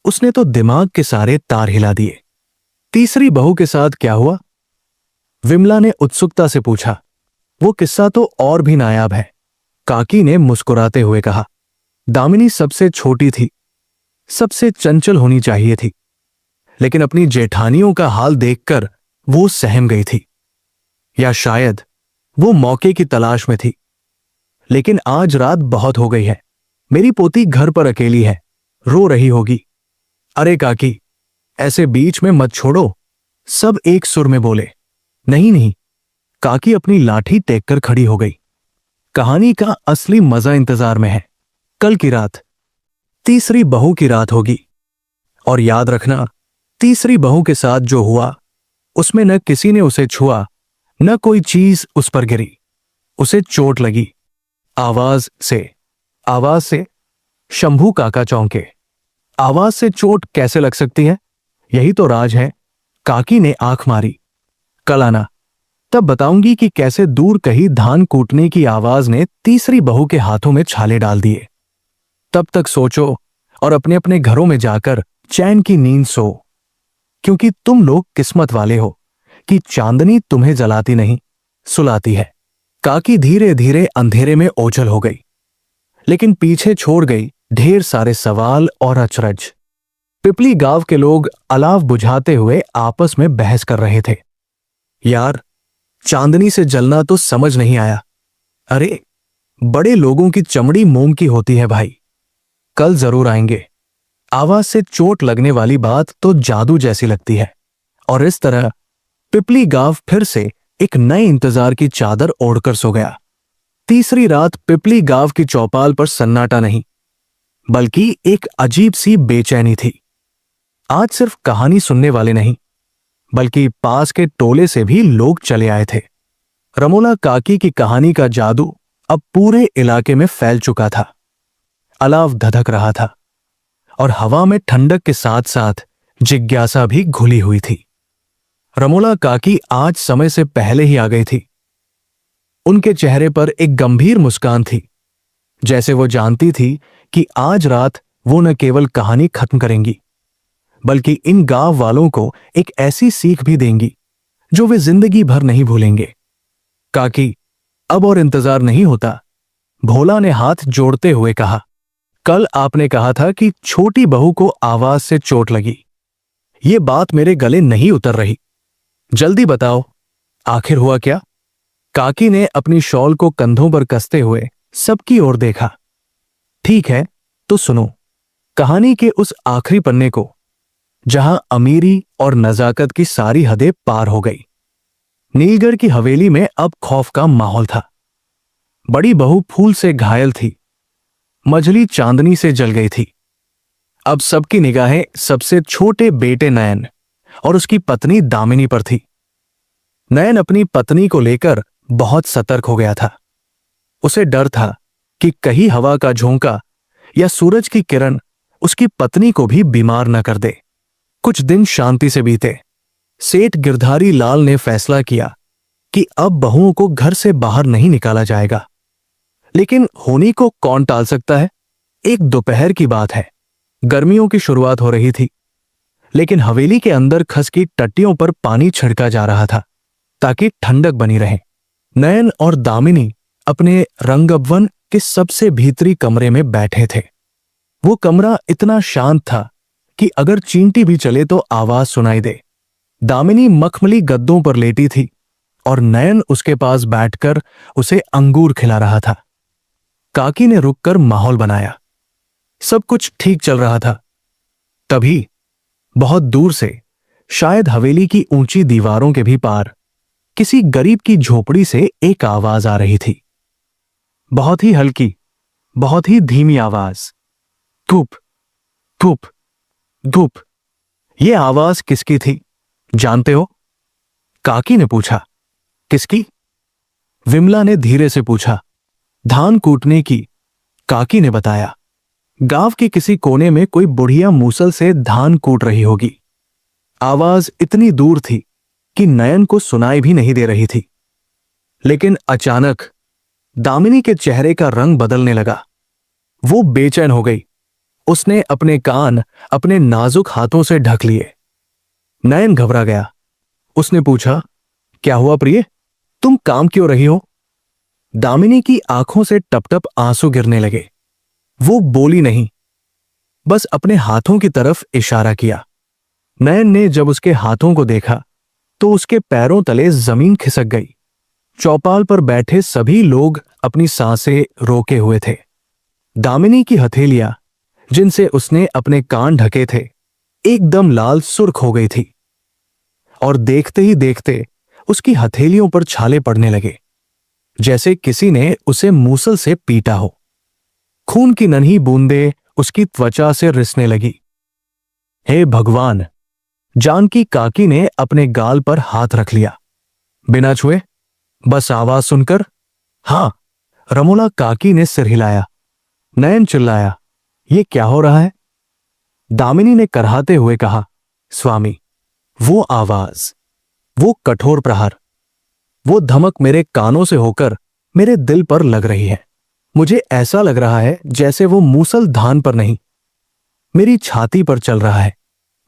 उसने तो दिमाग के सारे तार हिला दिए। तीसरी बहू के साथ क्या हुआ? विमला ने उत्सुकता से पूछा। वो किस्सा तो और भी नायाब है, काकी ने मुस्कुराते हुए कहा। दामिनी सबसे छोटी थी, सबसे चंचल होनी चाहिए थी, लेकिन अपनी जेठानियों का हाल देखकर वो सहम गई थी। या शायद वो मौके की तलाश में थी। लेकिन आज रात बहुत हो गई है, मेरी पोती घर पर अकेली है, रो रही होगी। अरे काकी, ऐसे बीच में मत छोड़ो, सब एक सुर में बोले। नहीं नहीं, काकी अपनी लाठी टेक कर खड़ी हो गई। कहानी का असली मजा इंतजार में है। कल की रात तीसरी बहू की रात होगी। और याद रखना, तीसरी बहू के साथ जो हुआ, उसमें न किसी ने उसे छुआ, न कोई चीज उस पर गिरी। उसे चोट लगी, आवाज से। शंभू काका चौंके। आवाज से चोट कैसे लग सकती है? यही तो राज है। काकी ने आंख मारी। कल आना, तब बताऊंगी कि कैसे दूर कहीं धान कूटने की आवाज ने तीसरी बहू के हाथों में छाले डाल दिए। तब तक सोचो और अपने अपने घरों में जाकर चैन की नींद सो, क्योंकि तुम लोग किस्मत वाले हो कि चांदनी तुम्हें जलाती नहीं, सुलाती है। काकी धीरे धीरे अंधेरे में ओझल हो गई, लेकिन पीछे छोड़ गई ढेर सारे सवाल और अचरज। पिपली गांव के लोग अलाव बुझाते हुए आपस में बहस कर रहे थे। यार, चांदनी से जलना तो समझ नहीं आया। अरे, बड़े लोगों की चमड़ी मोम की होती है भाई। कल जरूर आएंगे। आवाज से चोट लगने वाली बात तो जादू जैसी लगती है। और इस तरह पिपली गांव फिर से एक नए इंतजार की चादर ओढ़कर सो गया। तीसरी रात पिपली गांव की चौपाल पर सन्नाटा नहीं, बल्कि एक अजीब सी बेचैनी थी। आज सिर्फ कहानी सुनने वाले नहीं, बल्कि पास के टोले से भी लोग चले आए थे। रमोला काकी की कहानी का जादू अब पूरे इलाके में फैल चुका था। अलाव धधक रहा था और हवा में ठंडक के साथ साथ जिज्ञासा भी घुली हुई थी। रमोला काकी आज समय से पहले ही आ गई थी। उनके चेहरे पर एक गंभीर मुस्कान थी, जैसे वो जानती थी कि आज रात वो न केवल कहानी खत्म करेंगी, बल्कि इन गांव वालों को एक ऐसी सीख भी देंगी जो वे जिंदगी भर नहीं भूलेंगे। काकी, अब और इंतजार नहीं होता, भोला ने हाथ जोड़ते हुए कहा। कल आपने कहा था कि छोटी बहू को आवाज से चोट लगी। ये बात मेरे गले नहीं उतर रही। जल्दी बताओ, आखिर हुआ क्या? काकी ने अपनी शॉल को कंधों पर कसते हुए सबकी ओर देखा। ठीक है, तो सुनो कहानी के उस आखिरी पन्ने को, जहां अमीरी और नजाकत की सारी हदें पार हो गई। नीलगढ़ की हवेली में अब खौफ का माहौल था। बड़ी बहू फूल से घायल थी, मझली चांदनी से जल गई थी। अब सबकी निगाहें सबसे छोटे बेटे नयन और उसकी पत्नी दामिनी पर थी। नयन अपनी पत्नी को लेकर बहुत सतर्क हो गया था। उसे डर था कि कहीं हवा का झोंका या सूरज की किरण उसकी पत्नी को भी बीमार न कर दे। कुछ दिन शांति से बीते। सेठ गिरधारी लाल ने फैसला किया कि अब बहुओं को घर से बाहर नहीं निकाला जाएगा। लेकिन होनी को कौन टाल सकता है? एक दोपहर की बात है, गर्मियों की शुरुआत हो रही थी, लेकिन हवेली के अंदर खस की टट्टियों पर पानी छिड़का जा रहा था ताकि ठंडक बनी रहे। नयन और दामिनी अपने रंगभवन के सबसे भीतरी कमरे में बैठे थे। वो कमरा इतना शांत था कि अगर चींटी भी चले तो आवाज सुनाई दे। दामिनी मखमली गद्दों पर लेटी थी और नयन उसके पास बैठकर उसे अंगूर खिला रहा था। काकी ने रुककर माहौल बनाया। सब कुछ ठीक चल रहा था। तभी बहुत दूर से, शायद हवेली की ऊंची दीवारों के भी पार, किसी गरीब की झोपड़ी से एक आवाज आ रही थी। बहुत ही हल्की, बहुत ही धीमी आवाज। धूप धूप धूप। यह आवाज किसकी थी जानते हो? काकी ने पूछा। किसकी? विमला ने धीरे से पूछा। धान कूटने की, काकी ने बताया। गांव के किसी कोने में कोई बुढ़िया मूसल से धान कूट रही होगी। आवाज इतनी दूर थी कि नयन को सुनाई भी नहीं दे रही थी। लेकिन अचानक दामिनी के चेहरे का रंग बदलने लगा। वो बेचैन हो गई। उसने अपने कान अपने नाजुक हाथों से ढक लिए। नयन घबरा गया। उसने पूछा, क्या हुआ प्रिय, तुम काम क्यों रही हो? दामिनी की आंखों से टप-टप आंसू गिरने लगे। वो बोली नहीं, बस अपने हाथों की तरफ इशारा किया। नयन ने जब उसके हाथों को देखा तो उसके पैरों तले जमीन खिसक गई। चौपाल पर बैठे सभी लोग अपनी सांसें रोके हुए थे। दामिनी की हथेलियां, जिनसे उसने अपने कान ढके थे, एकदम लाल सुर्ख हो गई थी और देखते ही देखते उसकी हथेलियों पर छाले पड़ने लगे, जैसे किसी ने उसे मूसल से पीटा हो। खून की नन्ही बूंदें उसकी त्वचा से रिसने लगी। हे भगवान! जानकी काकी ने अपने गाल पर हाथ रख लिया। बिना छुए, बस आवाज सुनकर? हां, रमोला काकी ने सिर हिलाया। नयन चिल्लाया, ये क्या हो रहा है? दामिनी ने करहाते हुए कहा, स्वामी, वो आवाज, वो कठोर प्रहार, वो धमक मेरे कानों से होकर मेरे दिल पर लग रही है। मुझे ऐसा लग रहा है जैसे वो मूसल धान पर नहीं, मेरी छाती पर चल रहा है।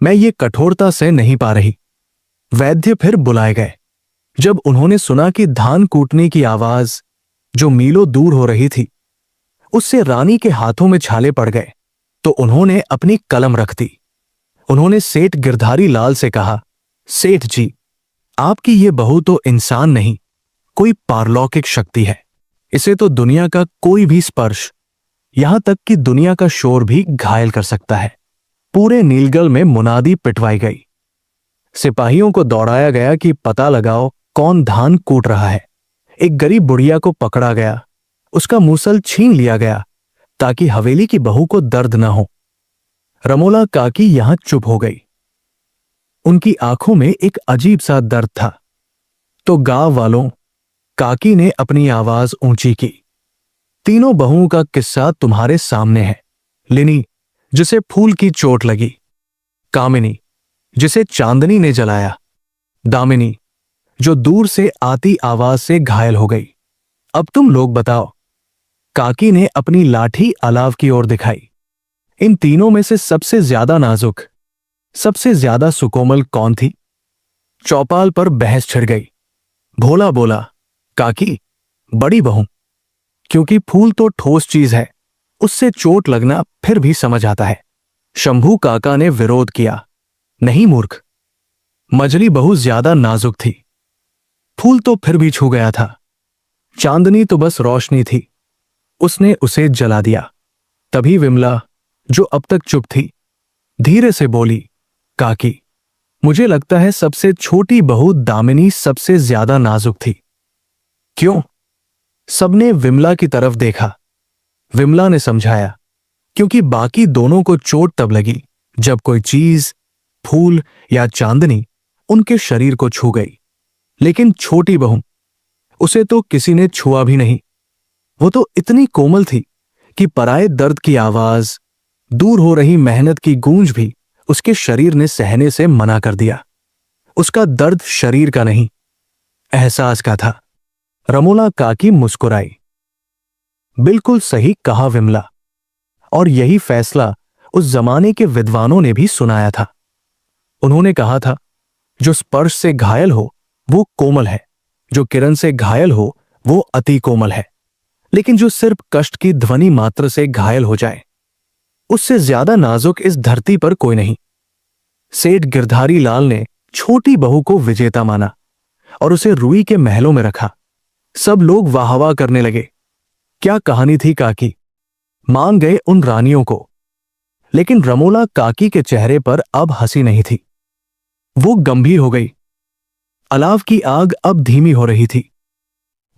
मैं ये कठोरता से नहीं पा रही। वैद्य फिर बुलाए गए। जब उन्होंने सुना कि धान कूटने की आवाज जो मीलों दूर हो रही थी, उससे रानी के हाथों में छाले पड़ गए, तो उन्होंने अपनी कलम रख दी। उन्होंने सेठ गिरधारी लाल से कहा, सेठ जी, आपकी ये बहू तो इंसान नहीं, कोई पारलौकिक शक्ति है। इसे तो दुनिया का कोई भी स्पर्श, यहां तक कि दुनिया का शोर भी घायल कर सकता है। पूरे नीलगढ़ में मुनादी पिटवाई गई। सिपाहियों को दौड़ाया गया कि पता लगाओ कौन धान कूट रहा है। एक गरीब बुढ़िया को पकड़ा गया, उसका मूसल छीन लिया गया ताकि हवेली की बहू को दर्द न हो। रमोला काकी यहां चुप हो गई। उनकी आंखों में एक अजीब सा दर्द था। तो गांव वालों, काकी ने अपनी आवाज ऊंची की, तीनों बहुओं का किस्सा तुम्हारे सामने है। लिनी, जिसे फूल की चोट लगी, कामिनी, जिसे चांदनी ने जलाया, दामिनी, जो दूर से आती आवाज से घायल हो गई। अब तुम लोग बताओ। काकी ने अपनी लाठी अलाव की ओर दिखाई। इन तीनों में से सबसे ज्यादा नाजुक, सबसे ज्यादा सुकोमल कौन थी? चौपाल पर बहस छिड़ गई। भोला बोला, काकी, बड़ी बहू, क्योंकि फूल तो ठोस चीज है, उससे चोट लगना फिर भी समझ आता है। शंभू काका ने विरोध किया, नहीं मूर्ख, मजली बहू ज्यादा नाजुक थी, फूल तो फिर भी छू गया था। चांदनी तो बस रोशनी थी, उसने उसे जला दिया। तभी विमला, जो अब तक चुप थी, धीरे से बोली, काकी, मुझे लगता है सबसे छोटी बहू दामिनी सबसे ज्यादा नाजुक थी। क्यों? सबने विमला की तरफ देखा। विमला ने समझाया, क्योंकि बाकी दोनों को चोट तब लगी जब कोई चीज, फूल या चांदनी उनके शरीर को छू गई। लेकिन छोटी बहू, उसे तो किसी ने छुआ भी नहीं। वो तो इतनी कोमल थी कि पराये दर्द की आवाज, दूर हो रही मेहनत की गूंज भी उसके शरीर ने सहने से मना कर दिया। उसका दर्द शरीर का नहीं, एहसास का था। रमोला काकी मुस्कुराई। बिल्कुल सही कहा विमला, और यही फैसला उस जमाने के विद्वानों ने भी सुनाया था। उन्होंने कहा था, जो स्पर्श से घायल हो वो कोमल है, जो किरण से घायल हो वो अति कोमल है, लेकिन जो सिर्फ कष्ट की ध्वनि मात्र से घायल हो जाए, उससे ज्यादा नाजुक इस धरती पर कोई नहीं। सेठ गिरधारी लाल ने छोटी बहू को विजेता माना और उसे रुई के महलों में रखा। सब लोग वाहवाह करने लगे। क्या कहानी थी काकी, मान गए उन रानियों को। लेकिन रमोला काकी के चेहरे पर अब हंसी नहीं थी, वो गंभीर हो गई। अलाव की आग अब धीमी हो रही थी।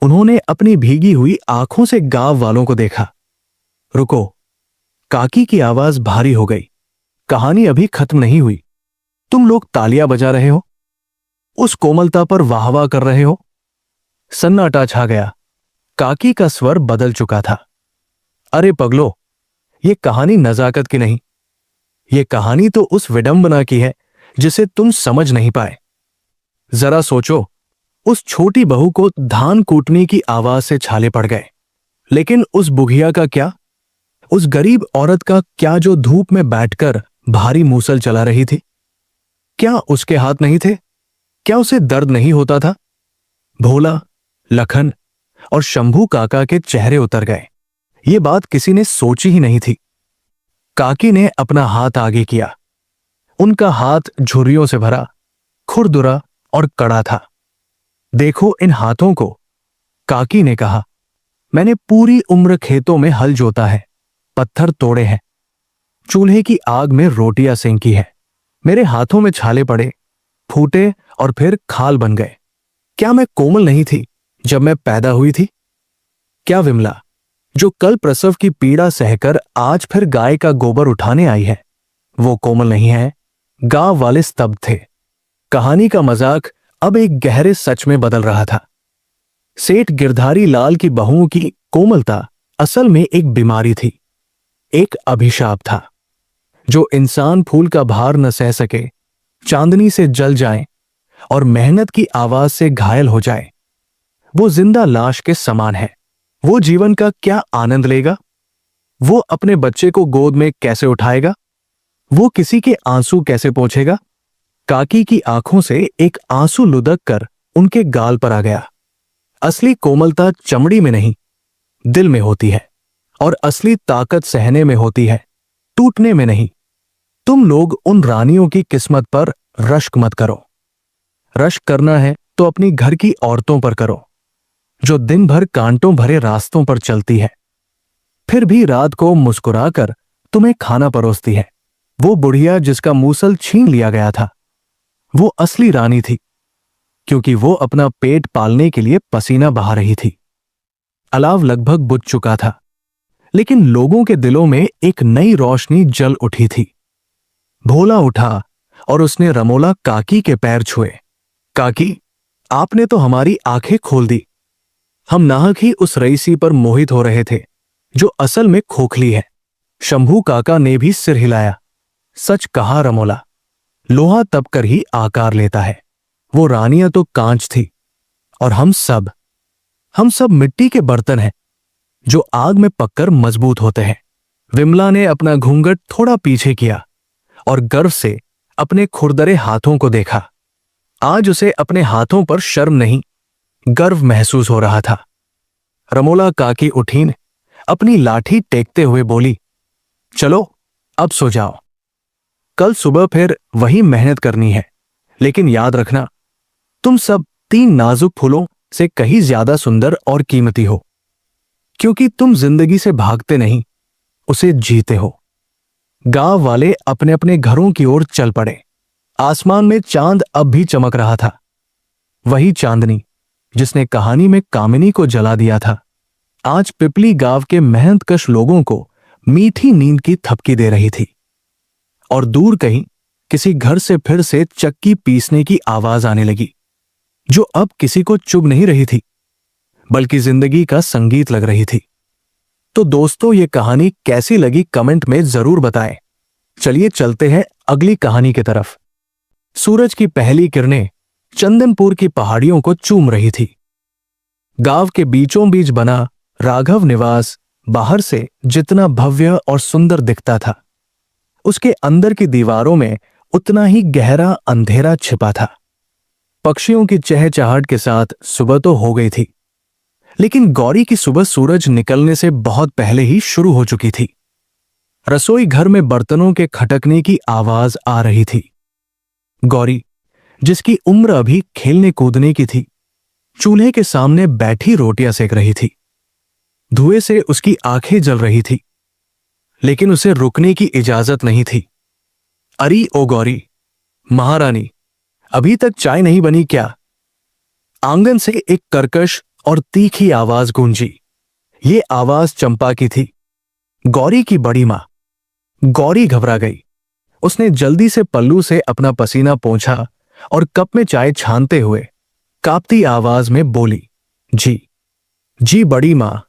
उन्होंने अपनी भीगी हुई आंखों से गांव वालों को देखा। रुको, काकी की आवाज भारी हो गई, कहानी अभी खत्म नहीं हुई। तुम लोग तालियां बजा रहे हो, उस कोमलता पर वाहवाह कर रहे हो। सन्नाटा छा गया। काकी का स्वर बदल चुका था। अरे पगलो, ये कहानी नजाकत की नहीं, ये कहानी तो उस विडंबना की है जिसे तुम समझ नहीं पाए। जरा सोचो, उस छोटी बहू को धान कूटने की आवाज से छाले पड़ गए, लेकिन उस बुघिया का क्या? उस गरीब औरत का क्या जो धूप में बैठकर भारी मूसल चला रही थी? क्या उसके हाथ नहीं थे? क्या उसे दर्द नहीं होता था? भोला, लखन और शंभू काका के चेहरे उतर गए। ये बात किसी ने सोची ही नहीं थी। काकी ने अपना हाथ आगे किया। उनका हाथ झुर्रियों से भरा, खुरदुरा और कड़ा था। देखो इन हाथों को, काकी ने कहा। मैंने पूरी उम्र खेतों में हल जोता है, पत्थर तोड़े हैं, चूल्हे की आग में रोटियां सेंकी है। मेरे हाथों में छाले पड़े, फूटे और फिर खाल बन गए। क्या मैं कोमल नहीं थी जब मैं पैदा हुई थी? क्या विमला, जो कल प्रसव की पीड़ा सहकर आज फिर गाय का गोबर उठाने आई है, वो कोमल नहीं है? गांव वाले स्तब्ध थे। कहानी का मजाक अब एक गहरे सच में बदल रहा था। सेठ गिरधारी लाल की बहुओं की कोमलता असल में एक बीमारी थी, एक अभिशाप था। जो इंसान फूल का भार न सह सके, चांदनी से जल जाए और मेहनत की आवाज से घायल हो जाए, वो जिंदा लाश के समान है। वो जीवन का क्या आनंद लेगा? वो अपने बच्चे को गोद में कैसे उठाएगा? वो किसी के आंसू कैसे पोंछेगा? काकी की आंखों से एक आंसू लुढ़क कर उनके गाल पर आ गया। असली कोमलता चमड़ी में नहीं, दिल में होती है, और असली ताकत सहने में होती है, टूटने में नहीं। तुम लोग उन रानियों की किस्मत पर रश्क मत करो। रश्क करना है तो अपनी घर की औरतों पर करो, जो दिन भर कांटों भरे रास्तों पर चलती है, फिर भी रात को मुस्कुराकर तुम्हें खाना परोसती है। वो बुढ़िया जिसका मूसल छीन लिया गया था, वो असली रानी थी, क्योंकि वो अपना पेट पालने के लिए पसीना बहा रही थी। अलाव लगभग बुझ चुका था, लेकिन लोगों के दिलों में एक नई रोशनी जल उठी थी। भोला उठा और उसने रमोला काकी के पैर छुए। काकी, आपने तो हमारी आंखें खोल दी। हम नाहक ही उस रईसी पर मोहित हो रहे थे, जो असल में खोखली है। शंभू काका ने भी सिर हिलाया। सच कहा रमोला, लोहा तप कर ही आकार लेता है। वो रानियां तो कांच थी, और हम सब मिट्टी के बर्तन हैं, जो आग में पककर मजबूत होते हैं। विमला ने अपना घूंघट थोड़ा पीछे किया और गर्व से अपने खुरदरे हाथों को देखा। आज उसे अपने हाथों पर शर्म नहीं, गर्व महसूस हो रहा था। रमोला काकी उठीन अपनी लाठी टेकते हुए बोली, चलो अब सो जाओ। कल सुबह फिर वही मेहनत करनी है, लेकिन याद रखना, तुम सब 3 नाजुक फूलों से कहीं ज्यादा सुंदर और कीमती हो, क्योंकि तुम जिंदगी से भागते नहीं, उसे जीते हो। गांव वाले अपने अपने घरों की ओर चल पड़े। आसमान में चांद अब भी चमक रहा था, वही चांदनी जिसने कहानी में कामिनी को जला दिया था, आज पिपली गांव के मेहनतकश लोगों को मीठी नींद की थपकी दे रही थी। और दूर कहीं किसी घर से फिर से चक्की पीसने की आवाज आने लगी, जो अब किसी को चुभ नहीं रही थी, बल्कि जिंदगी का संगीत लग रही थी। तो दोस्तों, ये कहानी कैसी लगी कमेंट में जरूर बताएं। चलिए चलते हैं अगली कहानी की तरफ। सूरज की पहली किरणें चंदनपुर की पहाड़ियों को चूम रही थी। गांव के बीचों बीच बना राघव निवास बाहर से जितना भव्य और सुंदर दिखता था, उसके अंदर की दीवारों में उतना ही गहरा अंधेरा छिपा था। पक्षियों की चहचहाहट के साथ सुबह तो हो गई थी, लेकिन गौरी की सुबह सूरज निकलने से बहुत पहले ही शुरू हो चुकी थी। रसोई घर में बर्तनों के खटकने की आवाज आ रही थी। गौरी, जिसकी उम्र अभी खेलने कूदने की थी, चूल्हे के सामने बैठी रोटियां सेक रही थी। धुएं से उसकी आंखें जल रही थी, लेकिन उसे रुकने की इजाजत नहीं थी। अरे ओ गौरी, महारानी, अभी तक चाय नहीं बनी क्या? आंगन से एक कर्कश और तीखी आवाज गूंजी। ये आवाज चंपा की थी, गौरी की बड़ी मां। गौरी घबरा गई। उसने जल्दी से पल्लू से अपना पसीना पोंछा और कप में चाय छानते हुए कांपती आवाज में बोली, जी। जी बड़ी माँ,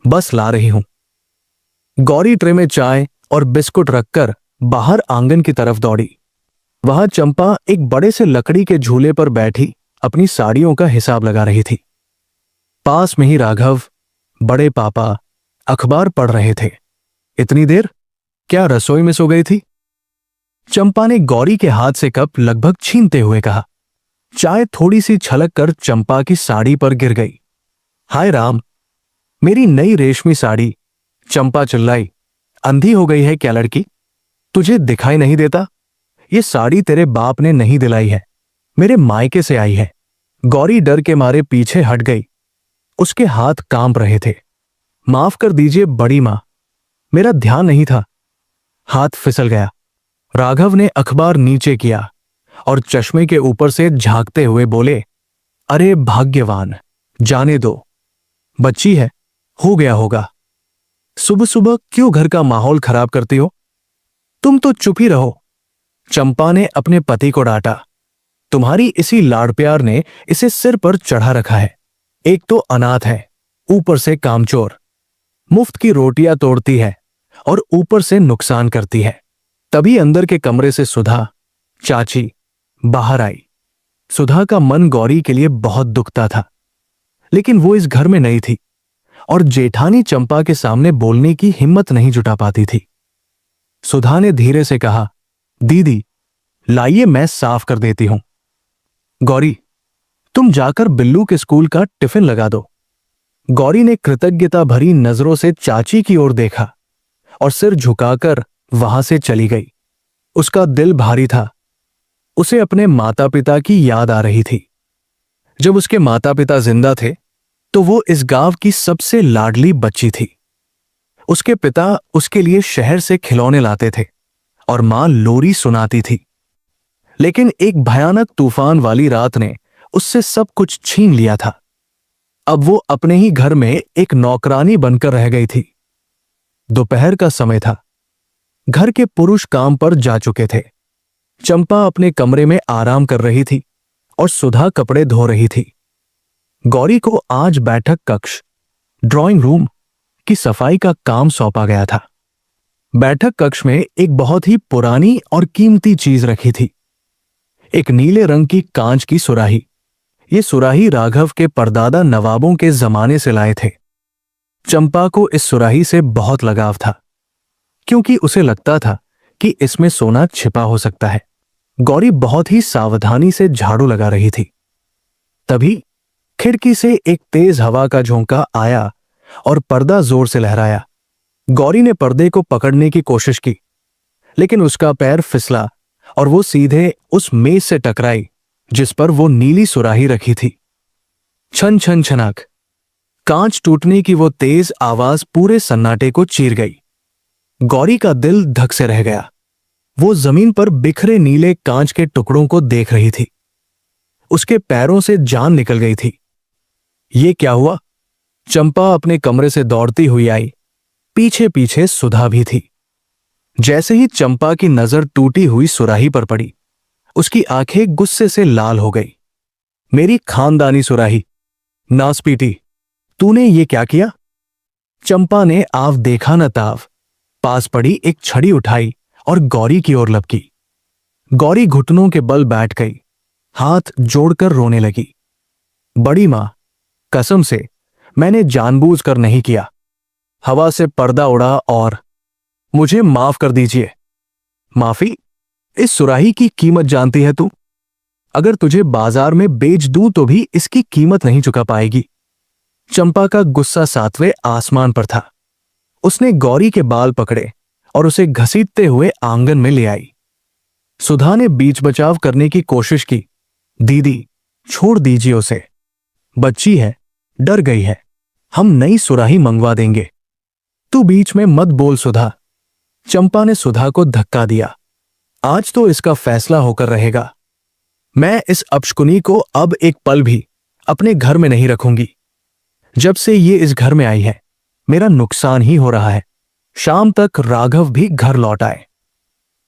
बस ला रही हूं। गौरी ट्रे में चाय और बिस्कुट रखकर बाहर आंगन की तरफ दौड़ी। वहां चंपा एक बड़े से लकड़ी के झूले पर बैठी अपनी साड़ियों का हिसाब लगा रही थी। पास में ही राघव, बड़े पापा, अखबार पढ़ रहे थे। इतनी देर? क्या रसोई में सो गई थी? चंपा ने गौरी के हाथ से कप लगभग छीनते हुए कहा। चाय थोड़ी सी छलक कर चंपा की साड़ी पर गिर गई। हाय राम, मेरी नई रेशमी साड़ी! चंपा चिल्लाई। अंधी हो गई है क्या लड़की? तुझे दिखाई नहीं देता? ये साड़ी तेरे बाप ने नहीं दिलाई है, मेरे मायके से आई है। गौरी डर के मारे पीछे हट गई। उसके हाथ कांप रहे थे। माफ कर दीजिए बड़ी मां, मेरा ध्यान नहीं था। हाथ फिसल गया। राघव ने अखबार नीचे किया और चश्मे के ऊपर से झांकते हुए बोले, अरे भाग्यवान, जाने दो, बच्ची है, हो गया होगा। सुबह सुबह क्यों घर का माहौल खराब करती हो? तुम तो चुप ही रहो। चंपा ने अपने पति को डांटा। तुम्हारी इसी लाड़ प्यार ने इसे सिर पर चढ़ा रखा है। एक तो अनाथ है, ऊपर से कामचोर, मुफ्त की रोटियां तोड़ती है और ऊपर से नुकसान करती है। तभी अंदर के कमरे से सुधा, चाची, बाहर आई। सुधा का मन गौरी के लिए बहुत दुखता था, लेकिन वो इस घर में नई थी और जेठानी चंपा के सामने बोलने की हिम्मत नहीं जुटा पाती थी। सुधा ने धीरे से कहा, दीदी, लाइए मैं साफ कर देती हूं। गौरी, तुम जाकर बिल्लू के स्कूल का टिफिन लगा दो। गौरी ने कृतज्ञता भरी नजरों से चाची की ओर देखा और सिर झुकाकर वहां से चली गई। उसका दिल भारी था। उसे अपने माता पिता की याद आ रही थी। जब उसके माता पिता जिंदा थे तो वो इस गांव की सबसे लाडली बच्ची थी। उसके पिता उसके लिए शहर से खिलौने लाते थे और मां लोरी सुनाती थी। लेकिन एक भयानक तूफान वाली रात ने उससे सब कुछ छीन लिया था। अब वो अपने ही घर में एक नौकरानी बनकर रह गई थी। दोपहर का समय था। घर के पुरुष काम पर जा चुके थे। चंपा अपने कमरे में आराम कर रही थी और सुधा कपड़े धो रही थी। गौरी को आज बैठक कक्ष, ड्राइंग रूम की सफाई का काम सौंपा गया था। बैठक कक्ष में एक बहुत ही पुरानी और कीमती चीज रखी थी, एक नीले रंग की कांच की सुराही। ये सुराही राघव के परदादा नवाबों के जमाने से लाए थे। चंपा को इस सुराही से बहुत लगाव था, क्योंकि उसे लगता था कि इसमें सोना छिपा हो सकता है। गौरी बहुत ही सावधानी से झाड़ू लगा रही थी। तभी खिड़की से एक तेज हवा का झोंका आया और पर्दा जोर से लहराया। गौरी ने पर्दे को पकड़ने की कोशिश की, लेकिन उसका पैर फिसला और वो सीधे उस मेज से टकराई जिस पर वो नीली सुराही रखी थी। छन छन छनाक, कांच टूटने की वो तेज आवाज पूरे सन्नाटे को चीर गई। गौरी का दिल धक से रह गया। वो जमीन पर बिखरे नीले कांच के टुकड़ों को देख रही थी। उसके पैरों से जान निकल गई थी। ये क्या हुआ? चंपा अपने कमरे से दौड़ती हुई आई। पीछे पीछे सुधा भी थी। जैसे ही चंपा की नजर टूटी हुई सुराही पर पड़ी, उसकी आंखें गुस्से से लाल हो गई। मेरी खानदानी सुराही, नासपीटी, तूने ये क्या किया? चंपा ने आव देखा न ताव पास पड़ी एक छड़ी उठाई और गौरी की ओर लपकी। गौरी घुटनों के बल बैठ गई, हाथ जोड़कर रोने लगी। बड़ी मां, कसम से मैंने जानबूझकर नहीं किया। हवा से पर्दा उड़ा और मुझे माफ कर दीजिए। माफी? इस सुराही की कीमत जानती है तू? अगर तुझे बाजार में बेच दूं तो भी इसकी कीमत नहीं चुका पाएगी। चंपा का गुस्सा सातवें आसमान पर था। उसने गौरी के बाल पकड़े और उसे घसीटते हुए आंगन में ले आई। सुधा ने बीच बचाव करने की कोशिश की। दीदी, छोड़ दीजिए उसे, बच्ची है, डर गई है, हम नई सुराही मंगवा देंगे। तू बीच में मत बोल सुधा। चंपा ने सुधा को धक्का दिया। आज तो इसका फैसला होकर रहेगा। मैं इस अपशकुनी को अब एक पल भी अपने घर में नहीं रखूंगी। जब से ये इस घर में आई है, मेरा नुकसान ही हो रहा है। शाम तक राघव भी घर लौट आए।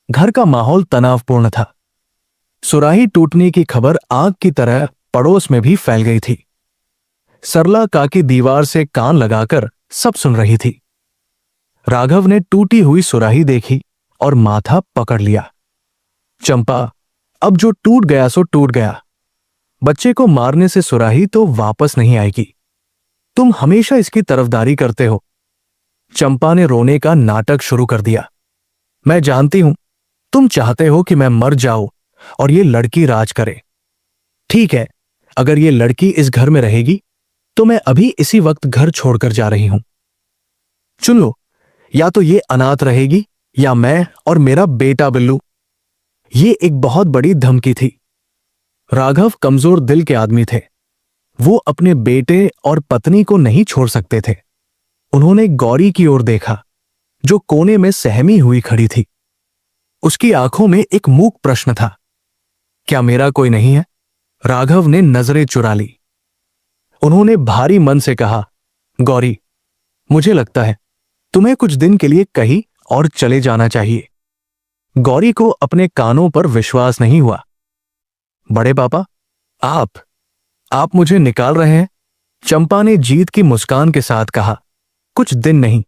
घर का माहौल तनावपूर्ण था। सुराही टूटने की खबर आग की तरह पड़ोस में भी फैल गई थी। सरला काकी दीवार से कान लगाकर सब सुन रही थी। राघव ने टूटी हुई सुराही देखी और माथा पकड़ लिया। चंपा, अब जो टूट गया सो टूट गया। बच्चे को मारने से सुराही तो वापस नहीं आएगी। तुम हमेशा इसकी तरफदारी करते हो। चंपा ने रोने का नाटक शुरू कर दिया। मैं जानती हूं तुम चाहते हो कि मैं मर जाऊं और ये लड़की राज करे। ठीक है, अगर ये लड़की इस घर में रहेगी तो मैं अभी इसी वक्त घर छोड़कर जा रही हूं। चुन लो, या तो ये अनाथ रहेगी या मैं और मेरा बेटा बिल्लू। ये एक बहुत बड़ी धमकी थी। राघव कमजोर दिल के आदमी थे। वो अपने बेटे और पत्नी को नहीं छोड़ सकते थे। उन्होंने गौरी की ओर देखा, जो कोने में सहमी हुई खड़ी थी। उसकी आंखों में एक मूक प्रश्न था। क्या मेरा कोई नहीं है? राघव ने नजरें चुरा ली। उन्होंने भारी मन से कहा, गौरी, मुझे लगता है तुम्हें कुछ दिन के लिए कहीं और चले जाना चाहिए। गौरी को अपने कानों पर विश्वास नहीं हुआ। बड़े पापा, आप मुझे निकाल रहे हैं? चंपा ने जीत की मुस्कान के साथ कहा, कुछ दिन नहीं,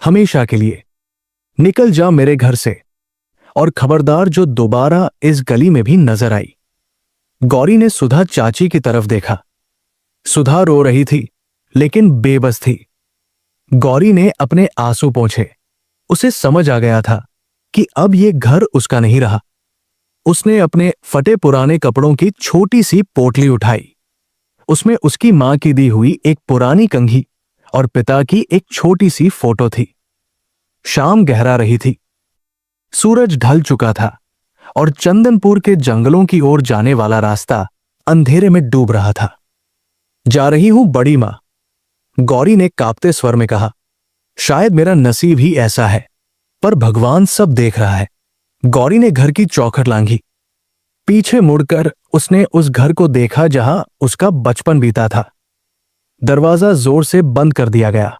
हमेशा के लिए। निकल जा मेरे घर से, और खबरदार जो दोबारा इस गली में भी नजर आई। गौरी ने सुधा चाची की तरफ देखा। सुधा रो रही थी, लेकिन बेबस थी। गौरी ने अपने आंसू पोंछे। उसे समझ आ गया था कि अब ये घर उसका नहीं रहा। उसने अपने फटे पुराने कपड़ों की छोटी सी पोटली उठाई। उसमें उसकी मां की दी हुई एक पुरानी कंघी और पिता की एक छोटी सी फोटो थी। शाम गहरा रही थी। सूरज ढल चुका था और चंदनपुर के जंगलों की ओर जाने वाला रास्ता अंधेरे में डूब रहा था। जा रही हूं बड़ी मां, गौरी ने कांपते स्वर में कहा। शायद मेरा नसीब ही ऐसा है, पर भगवान सब देख रहा है। गौरी ने घर की चौखट लांघी। पीछे मुड़कर उसने उस घर को देखा जहां उसका बचपन बीता था। दरवाजा जोर से बंद कर दिया गया।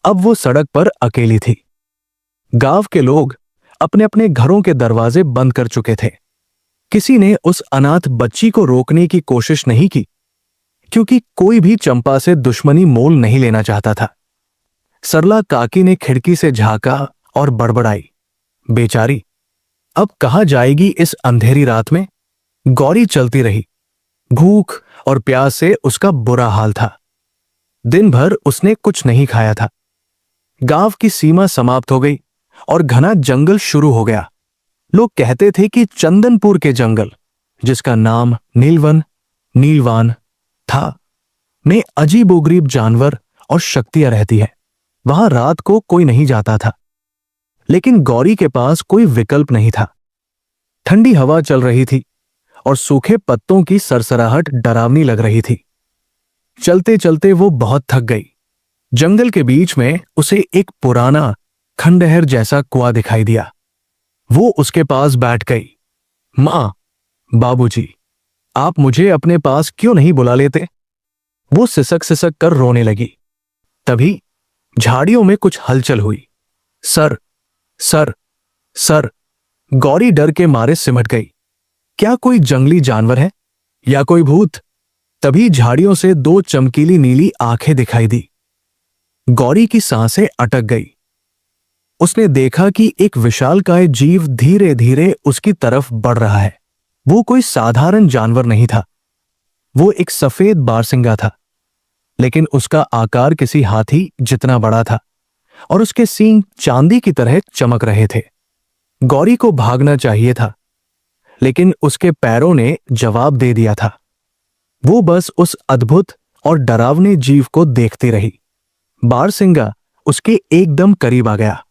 अब वो सड़क पर अकेली थी। गांव के लोग अपने अपने घरों के दरवाजे बंद कर चुके थे। किसी ने उस अनाथ बच्ची को रोकने की कोशिश नहीं की, क्योंकि कोई भी चंपा से दुश्मनी मोल नहीं लेना चाहता था। सरला काकी ने खिड़की से झांका और बड़बड़ाई, बेचारी, अब कहां जाएगी इस अंधेरी रात में? गौरी चलती रही। भूख और प्यास से उसका बुरा हाल था। दिन भर उसने कुछ नहीं खाया था। गांव की सीमा समाप्त हो गई और घना जंगल शुरू हो गया। लोग कहते थे कि चंदनपुर के जंगल, जिसका नाम नीलवान था, में अजीबोगरीब जानवर और शक्तियां रहती है। वहां रात को कोई नहीं जाता था। लेकिन गौरी के पास कोई विकल्प नहीं था। ठंडी हवा चल रही थी और सूखे पत्तों की सरसराहट डरावनी लग रही थी। चलते चलते वो बहुत थक गई। जंगल के बीच में उसे एक पुराना खंडहर जैसा कुआं दिखाई दिया। वो उसके पास बैठ गई। मां, बाबूजी, आप मुझे अपने पास क्यों नहीं बुला लेते? वो सिसक सिसक कर रोने लगी। तभी झाड़ियों में कुछ हलचल हुई। सर सर सर, गौरी डर के मारे सिमट गई। क्या कोई जंगली जानवर है या कोई भूत? तभी झाड़ियों से दो चमकीली नीली आंखें दिखाई दी। गौरी की सांसें अटक गई। उसने देखा कि एक विशालकाय जीव धीरे धीरे उसकी तरफ बढ़ रहा है। वो कोई साधारण जानवर नहीं था। वो एक सफेद बारसिंगा था, लेकिन उसका आकार किसी हाथी जितना बड़ा था और उसके सींग चांदी की तरह चमक रहे थे। गौरी को भागना चाहिए था, लेकिन उसके पैरों ने जवाब दे दिया था। वो बस उस अद्भुत और डरावने जीव को देखती रही। बारसिंगा उसके एकदम करीब आ गया।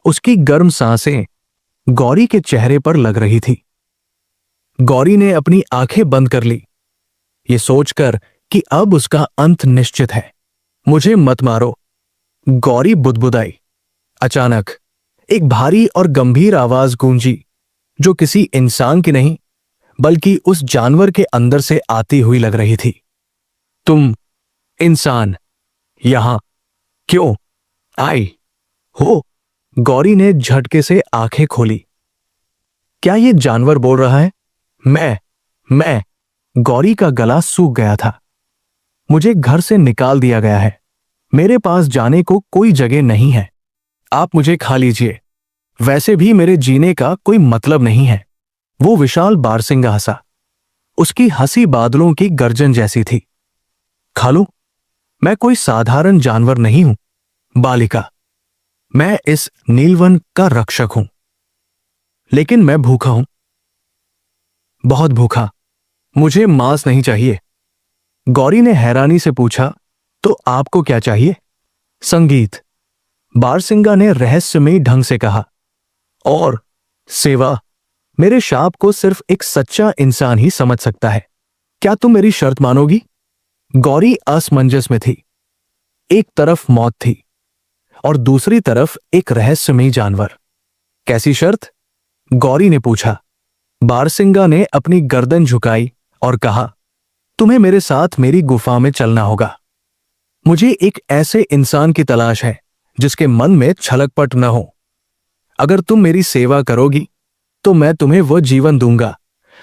उसकी गर्म सांसें गौरी के चेहरे पर लग रही थी। गौरी ने अपनी आंखें बंद कर ली, ये सोचकर कि अब उसका अंत निश्चित है। मुझे मत मारो, गौरी बुदबुदाई। अचानक एक भारी और गंभीर आवाज गूंजी, जो किसी इंसान की नहीं बल्कि उस जानवर के अंदर से आती हुई लग रही थी। तुम इंसान यहां क्यों आई हो? गौरी ने झटके से आंखें खोली। क्या यह जानवर बोल रहा है? मैं गौरी का गला सूख गया था। मुझे घर से निकाल दिया गया है। मेरे पास जाने को कोई जगह नहीं है। आप मुझे खा लीजिए, वैसे भी मेरे जीने का कोई मतलब नहीं है। वो विशाल बारसिंगा हंसा। उसकी हंसी बादलों की गर्जन जैसी थी। खा लो, मैं कोई साधारण जानवर नहीं हूं बालिका, मैं इस नीलवन का रक्षक हूं। लेकिन मैं भूखा हूं, बहुत भूखा। मुझे मांस नहीं चाहिए। गौरी ने हैरानी से पूछा, तो आपको क्या चाहिए? संगीत, बारसिंगा ने रहस्यमयी ढंग से कहा, और सेवा। मेरे शाप को सिर्फ एक सच्चा इंसान ही समझ सकता है। क्या तुम मेरी शर्त मानोगी? गौरी असमंजस में थी। एक तरफ मौत थी और दूसरी तरफ एक रहस्यमयी जानवर। कैसी शर्त? गौरी ने पूछा। बारसिंगा ने अपनी गर्दन झुकाई और कहा, तुम्हें मेरे साथ मेरी गुफा में चलना होगा। मुझे एक ऐसे इंसान की तलाश है जिसके मन में छलकपट न हो। अगर तुम मेरी सेवा करोगी तो मैं तुम्हें वह जीवन दूंगा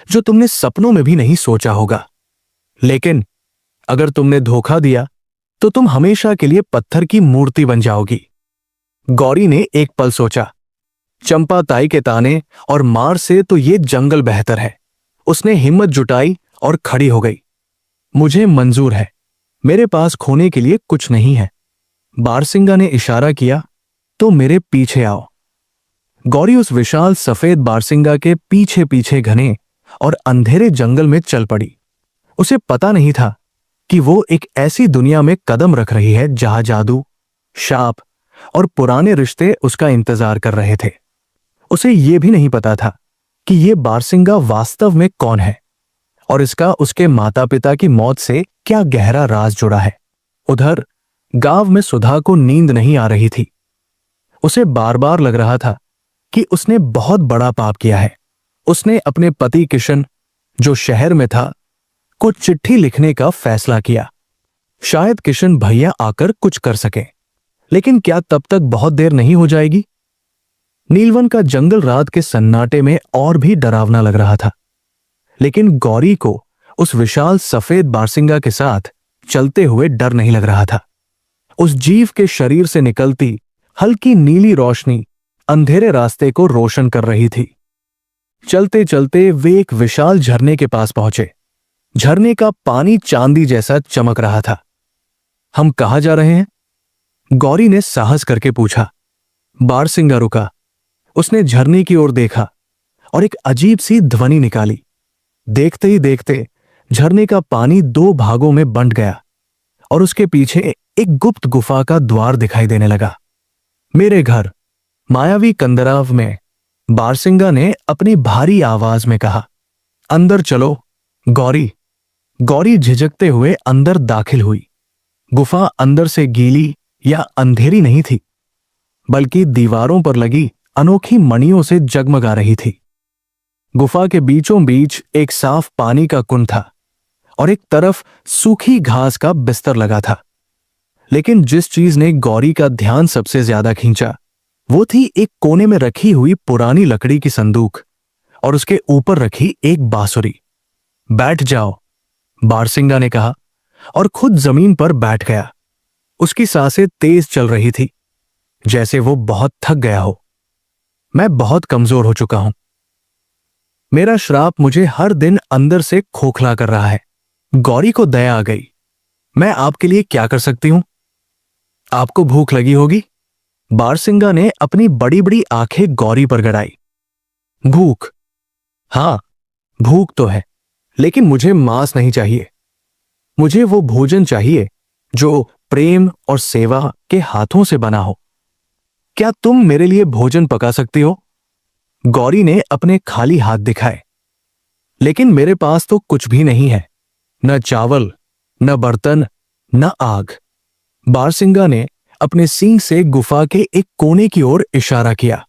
जो तुमने सपनों में भी नहीं सोचा होगा। लेकिन अगर तुमने धोखा दिया तो तुम हमेशा के लिए पत्थर की मूर्ति बन जाओगी। गौरी ने एक पल सोचा। चंपा ताई के ताने और मार से तो ये जंगल बेहतर है। उसने हिम्मत जुटाई और खड़ी हो गई। मुझे मंजूर है, मेरे पास खोने के लिए कुछ नहीं है। बारसिंगा ने इशारा किया, तो मेरे पीछे आओ। गौरी उस विशाल सफेद बारसिंगा के पीछे पीछे घने और अंधेरे जंगल में चल पड़ी। उसे पता नहीं था कि वो एक ऐसी दुनिया में कदम रख रही है जहां जादू, शाप और पुराने रिश्ते उसका इंतजार कर रहे थे। उसे यह भी नहीं पता था कि यह बारसिंगा वास्तव में कौन है और इसका उसके माता पिता की मौत से क्या गहरा राज जुड़ा है। उधर गांव में सुधा को नींद नहीं आ रही थी। उसे बार बार लग रहा था कि उसने बहुत बड़ा पाप किया है। उसने अपने पति किशन, जो शहर में था, को चिट्ठी लिखने का फैसला किया। शायद किशन भैया आकर कुछ कर सके, लेकिन क्या तब तक बहुत देर नहीं हो जाएगी? नीलवन का जंगल रात के सन्नाटे में और भी डरावना लग रहा था, लेकिन गौरी को उस विशाल सफेद बारसिंगा के साथ चलते हुए डर नहीं लग रहा था। उस जीव के शरीर से निकलती हल्की नीली रोशनी अंधेरे रास्ते को रोशन कर रही थी। चलते चलते वे एक विशाल झरने के पास पहुंचे। झरने का पानी चांदी जैसा चमक रहा था। हम कहां जा रहे हैं? गौरी ने साहस करके पूछा। बारसिंगा रुका। उसने झरने की ओर देखा और एक अजीब सी ध्वनि निकाली। देखते ही देखते झरने का पानी दो भागों में बंट गया और उसके पीछे एक गुप्त गुफा का द्वार दिखाई देने लगा। मेरे घर, मायावी कंदराव में बारसिंगा ने अपनी भारी आवाज में कहा। अंदर चलो गौरी। गौरी झिझकते हुए अंदर दाखिल हुई। गुफा अंदर से गीली या अंधेरी नहीं थी, बल्कि दीवारों पर लगी अनोखी मणियों से जगमगा रही थी। गुफा के बीचों बीच एक साफ पानी का कुंड था और एक तरफ सूखी घास का बिस्तर लगा था। लेकिन जिस चीज ने गौरी का ध्यान सबसे ज्यादा खींचा वो थी एक कोने में रखी हुई पुरानी लकड़ी की संदूक और उसके ऊपर रखी एक बांसुरी। बैठ जाओ, बारसिंगा ने कहा और खुद जमीन पर बैठ गया। उसकी सांसें तेज चल रही थी, जैसे वो बहुत थक गया हो। मैं बहुत कमजोर हो चुका हूं। मेरा श्राप मुझे हर दिन अंदर से खोखला कर रहा है। गौरी को दया आ गई। मैं आपके लिए क्या कर सकती हूं? आपको भूख लगी होगी। बारसिंगा ने अपनी बड़ी बड़ी आंखें गौरी पर गड़ाई। भूख? हां, भूख तो है, लेकिन मुझे मांस नहीं चाहिए। मुझे वो भोजन चाहिए जो प्रेम और सेवा के हाथों से बना हो। क्या तुम मेरे लिए भोजन पका सकती हो? गौरी ने अपने खाली हाथ दिखाए। लेकिन मेरे पास तो कुछ भी नहीं है, न चावल, न बर्तन, न आग। बारसिंगा ने अपने सींग से गुफा के एक कोने की ओर इशारा किया।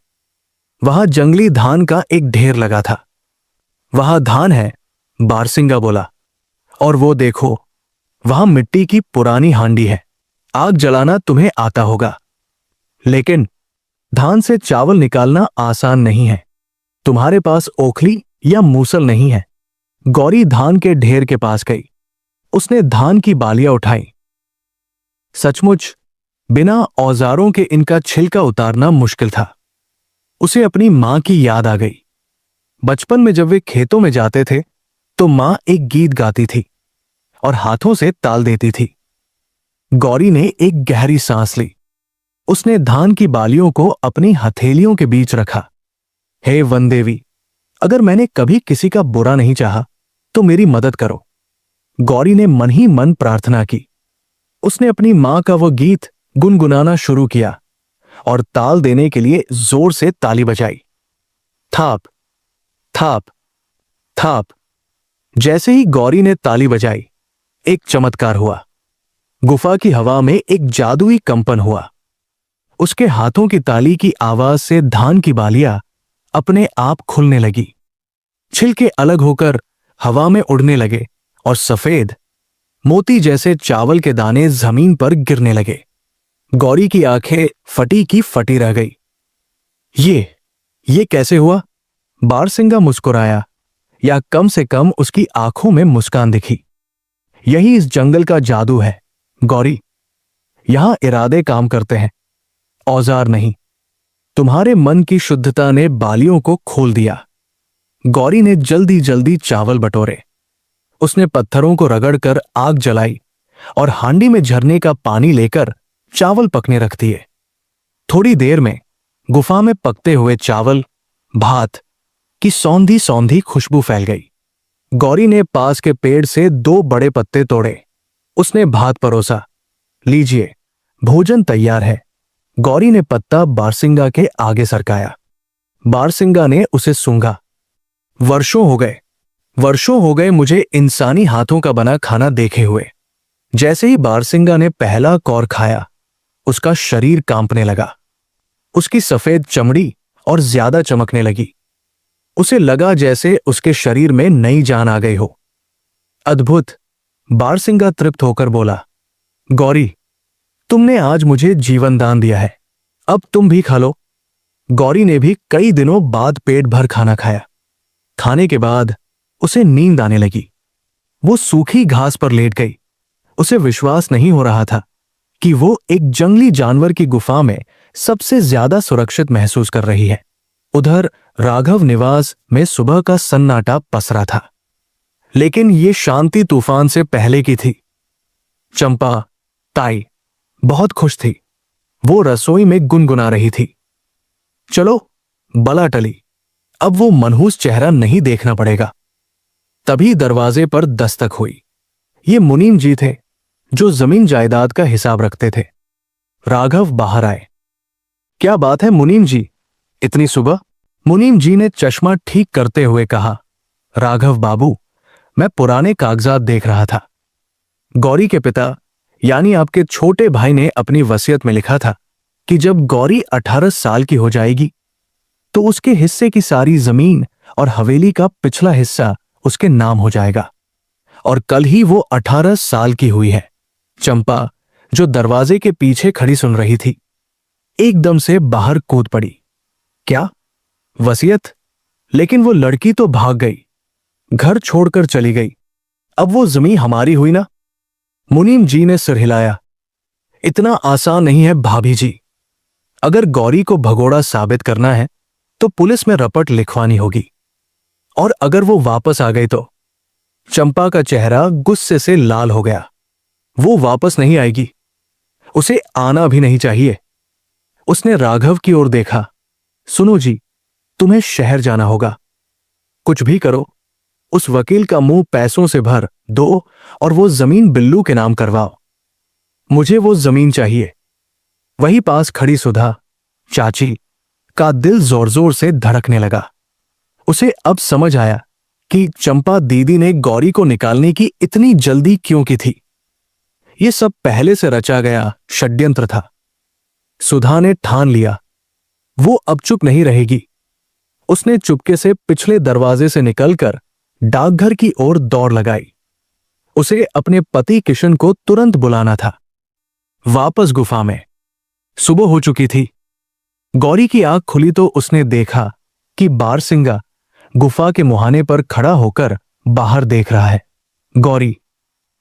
वहां जंगली धान का एक ढेर लगा था। वहां धान है, बारसिंगा बोला, और वो देखो, वहां मिट्टी की पुरानी हांडी है। आग जलाना तुम्हें आता होगा, लेकिन धान से चावल निकालना आसान नहीं है। तुम्हारे पास ओखली या मूसल नहीं है। गौरी धान के ढेर के पास गई। उसने धान की बालियां उठाई। सचमुच बिना औजारों के इनका छिलका उतारना मुश्किल था। उसे अपनी मां की याद आ गई। बचपन में जब वे खेतों में जाते थे तो मां एक गीत गाती थी और हाथों से ताल देती थी। गौरी ने एक गहरी सांस ली। उसने धान की बालियों को अपनी हथेलियों के बीच रखा। हे वन देवी, अगर मैंने कभी किसी का बुरा नहीं चाहा तो मेरी मदद करो। गौरी ने मन ही मन प्रार्थना की। उसने अपनी मां का वो गीत गुनगुनाना शुरू किया और ताल देने के लिए जोर से ताली बजाई। थाप थाप थाप। जैसे ही गौरी ने ताली बजाई, एक चमत्कार हुआ। गुफा की हवा में एक जादुई कंपन हुआ। उसके हाथों की ताली की आवाज से धान की बालियां अपने आप खुलने लगी। छिलके अलग होकर हवा में उड़ने लगे और सफेद मोती जैसे चावल के दाने जमीन पर गिरने लगे। गौरी की आंखें फटी की फटी रह गई। ये कैसे हुआ? बारसिंगा मुस्कुराया, या कम से कम उसकी आंखों में मुस्कान दिखी। यही इस जंगल का जादू है गौरी। यहां इरादे काम करते हैं, औजार नहीं। तुम्हारे मन की शुद्धता ने बालियों को खोल दिया। गौरी ने जल्दी जल्दी चावल बटोरे। उसने पत्थरों को रगड़कर आग जलाई और हांडी में झरने का पानी लेकर चावल पकने रख दिए। थोड़ी देर में गुफा में पकते हुए चावल, भात की सौंधी सौंधी खुशबू फैल गई। गौरी ने पास के पेड़ से 2 बड़े पत्ते तोड़े। उसने भात परोसा। लीजिए, भोजन तैयार है। गौरी ने पत्ता बारसिंगा के आगे सरकाया। बारसिंगा ने उसे सूंघा। वर्षों हो गए मुझे इंसानी हाथों का बना खाना देखे हुए। जैसे ही बारसिंगा ने पहला कौर खाया, उसका शरीर कांपने लगा। उसकी सफेद चमड़ी और ज्यादा चमकने लगी। उसे लगा जैसे उसके शरीर में नई जान आ गई हो। अद्भुत, बारसिंगा तृप्त होकर बोला। गौरी, तुमने आज मुझे जीवन दान दिया है, अब तुम भी खा लो। गौरी ने भी कई दिनों बाद पेट भर खाना खाया। खाने के बाद उसे नींद आने लगी। वो सूखी घास पर लेट गई। उसे विश्वास नहीं हो रहा था कि वो एक जंगली जानवर की गुफा में सबसे ज्यादा सुरक्षित महसूस कर रही है। उधर राघव निवास में सुबह का सन्नाटा पसरा था, लेकिन ये शांति तूफान से पहले की थी। चंपा ताई बहुत खुश थी। वो रसोई में गुनगुना रही थी। चलो, बला टली, अब वो मनहूस चेहरा नहीं देखना पड़ेगा। तभी दरवाजे पर दस्तक हुई। ये मुनीम जी थे, जो जमीन जायदाद का हिसाब रखते थे। राघव बाहर आए। क्या बात है मुनीम जी, इतनी सुबह? मुनीम जी ने चश्मा ठीक करते हुए कहा। राघव बाबू, मैं पुराने कागजात देख रहा था। गौरी के पिता यानी आपके छोटे भाई ने अपनी वसीयत में लिखा था कि जब गौरी 18 साल की हो जाएगी तो उसके हिस्से की सारी जमीन और हवेली का पिछला हिस्सा उसके नाम हो जाएगा। और कल ही वो 18 साल की हुई है। चंपा, जो दरवाजे के पीछे खड़ी सुन रही थी, एकदम से बाहर कूद पड़ी। क्या वसीयत? लेकिन वो लड़की तो भाग गई, घर छोड़कर चली गई। अब वो जमीन हमारी हुई ना? मुनीम जी ने सिर हिलाया। इतना आसान नहीं है भाभी जी। अगर गौरी को भगोड़ा साबित करना है तो पुलिस में रपट लिखवानी होगी। और अगर वो वापस आ गई तो? चंपा का चेहरा गुस्से से लाल हो गया। वो वापस नहीं आएगी, उसे आना भी नहीं चाहिए। उसने राघव की ओर देखा। सुनो जी, तुम्हें शहर जाना होगा। कुछ भी करो, उस वकील का मुंह पैसों से भर दो और वो जमीन बिल्लू के नाम करवाओ। मुझे वो जमीन चाहिए। वहीं पास खड़ी सुधा चाची का दिल जोर जोर से धड़कने लगा। उसे अब समझ आया कि चंपा दीदी ने गौरी को निकालने की इतनी जल्दी क्यों की थी। यह सब पहले से रचा गया षड्यंत्र था। सुधा ने ठान लिया, वो अब चुप नहीं रहेगी। उसने चुपके से पिछले दरवाजे से निकलकर डाकघर की ओर दौड़ लगाई। उसे अपने पति किशन को तुरंत बुलाना था। वापस गुफा में सुबह हो चुकी थी। गौरी की आंख खुली तो उसने देखा कि बारसिंगा गुफा के मुहाने पर खड़ा होकर बाहर देख रहा है। गौरी,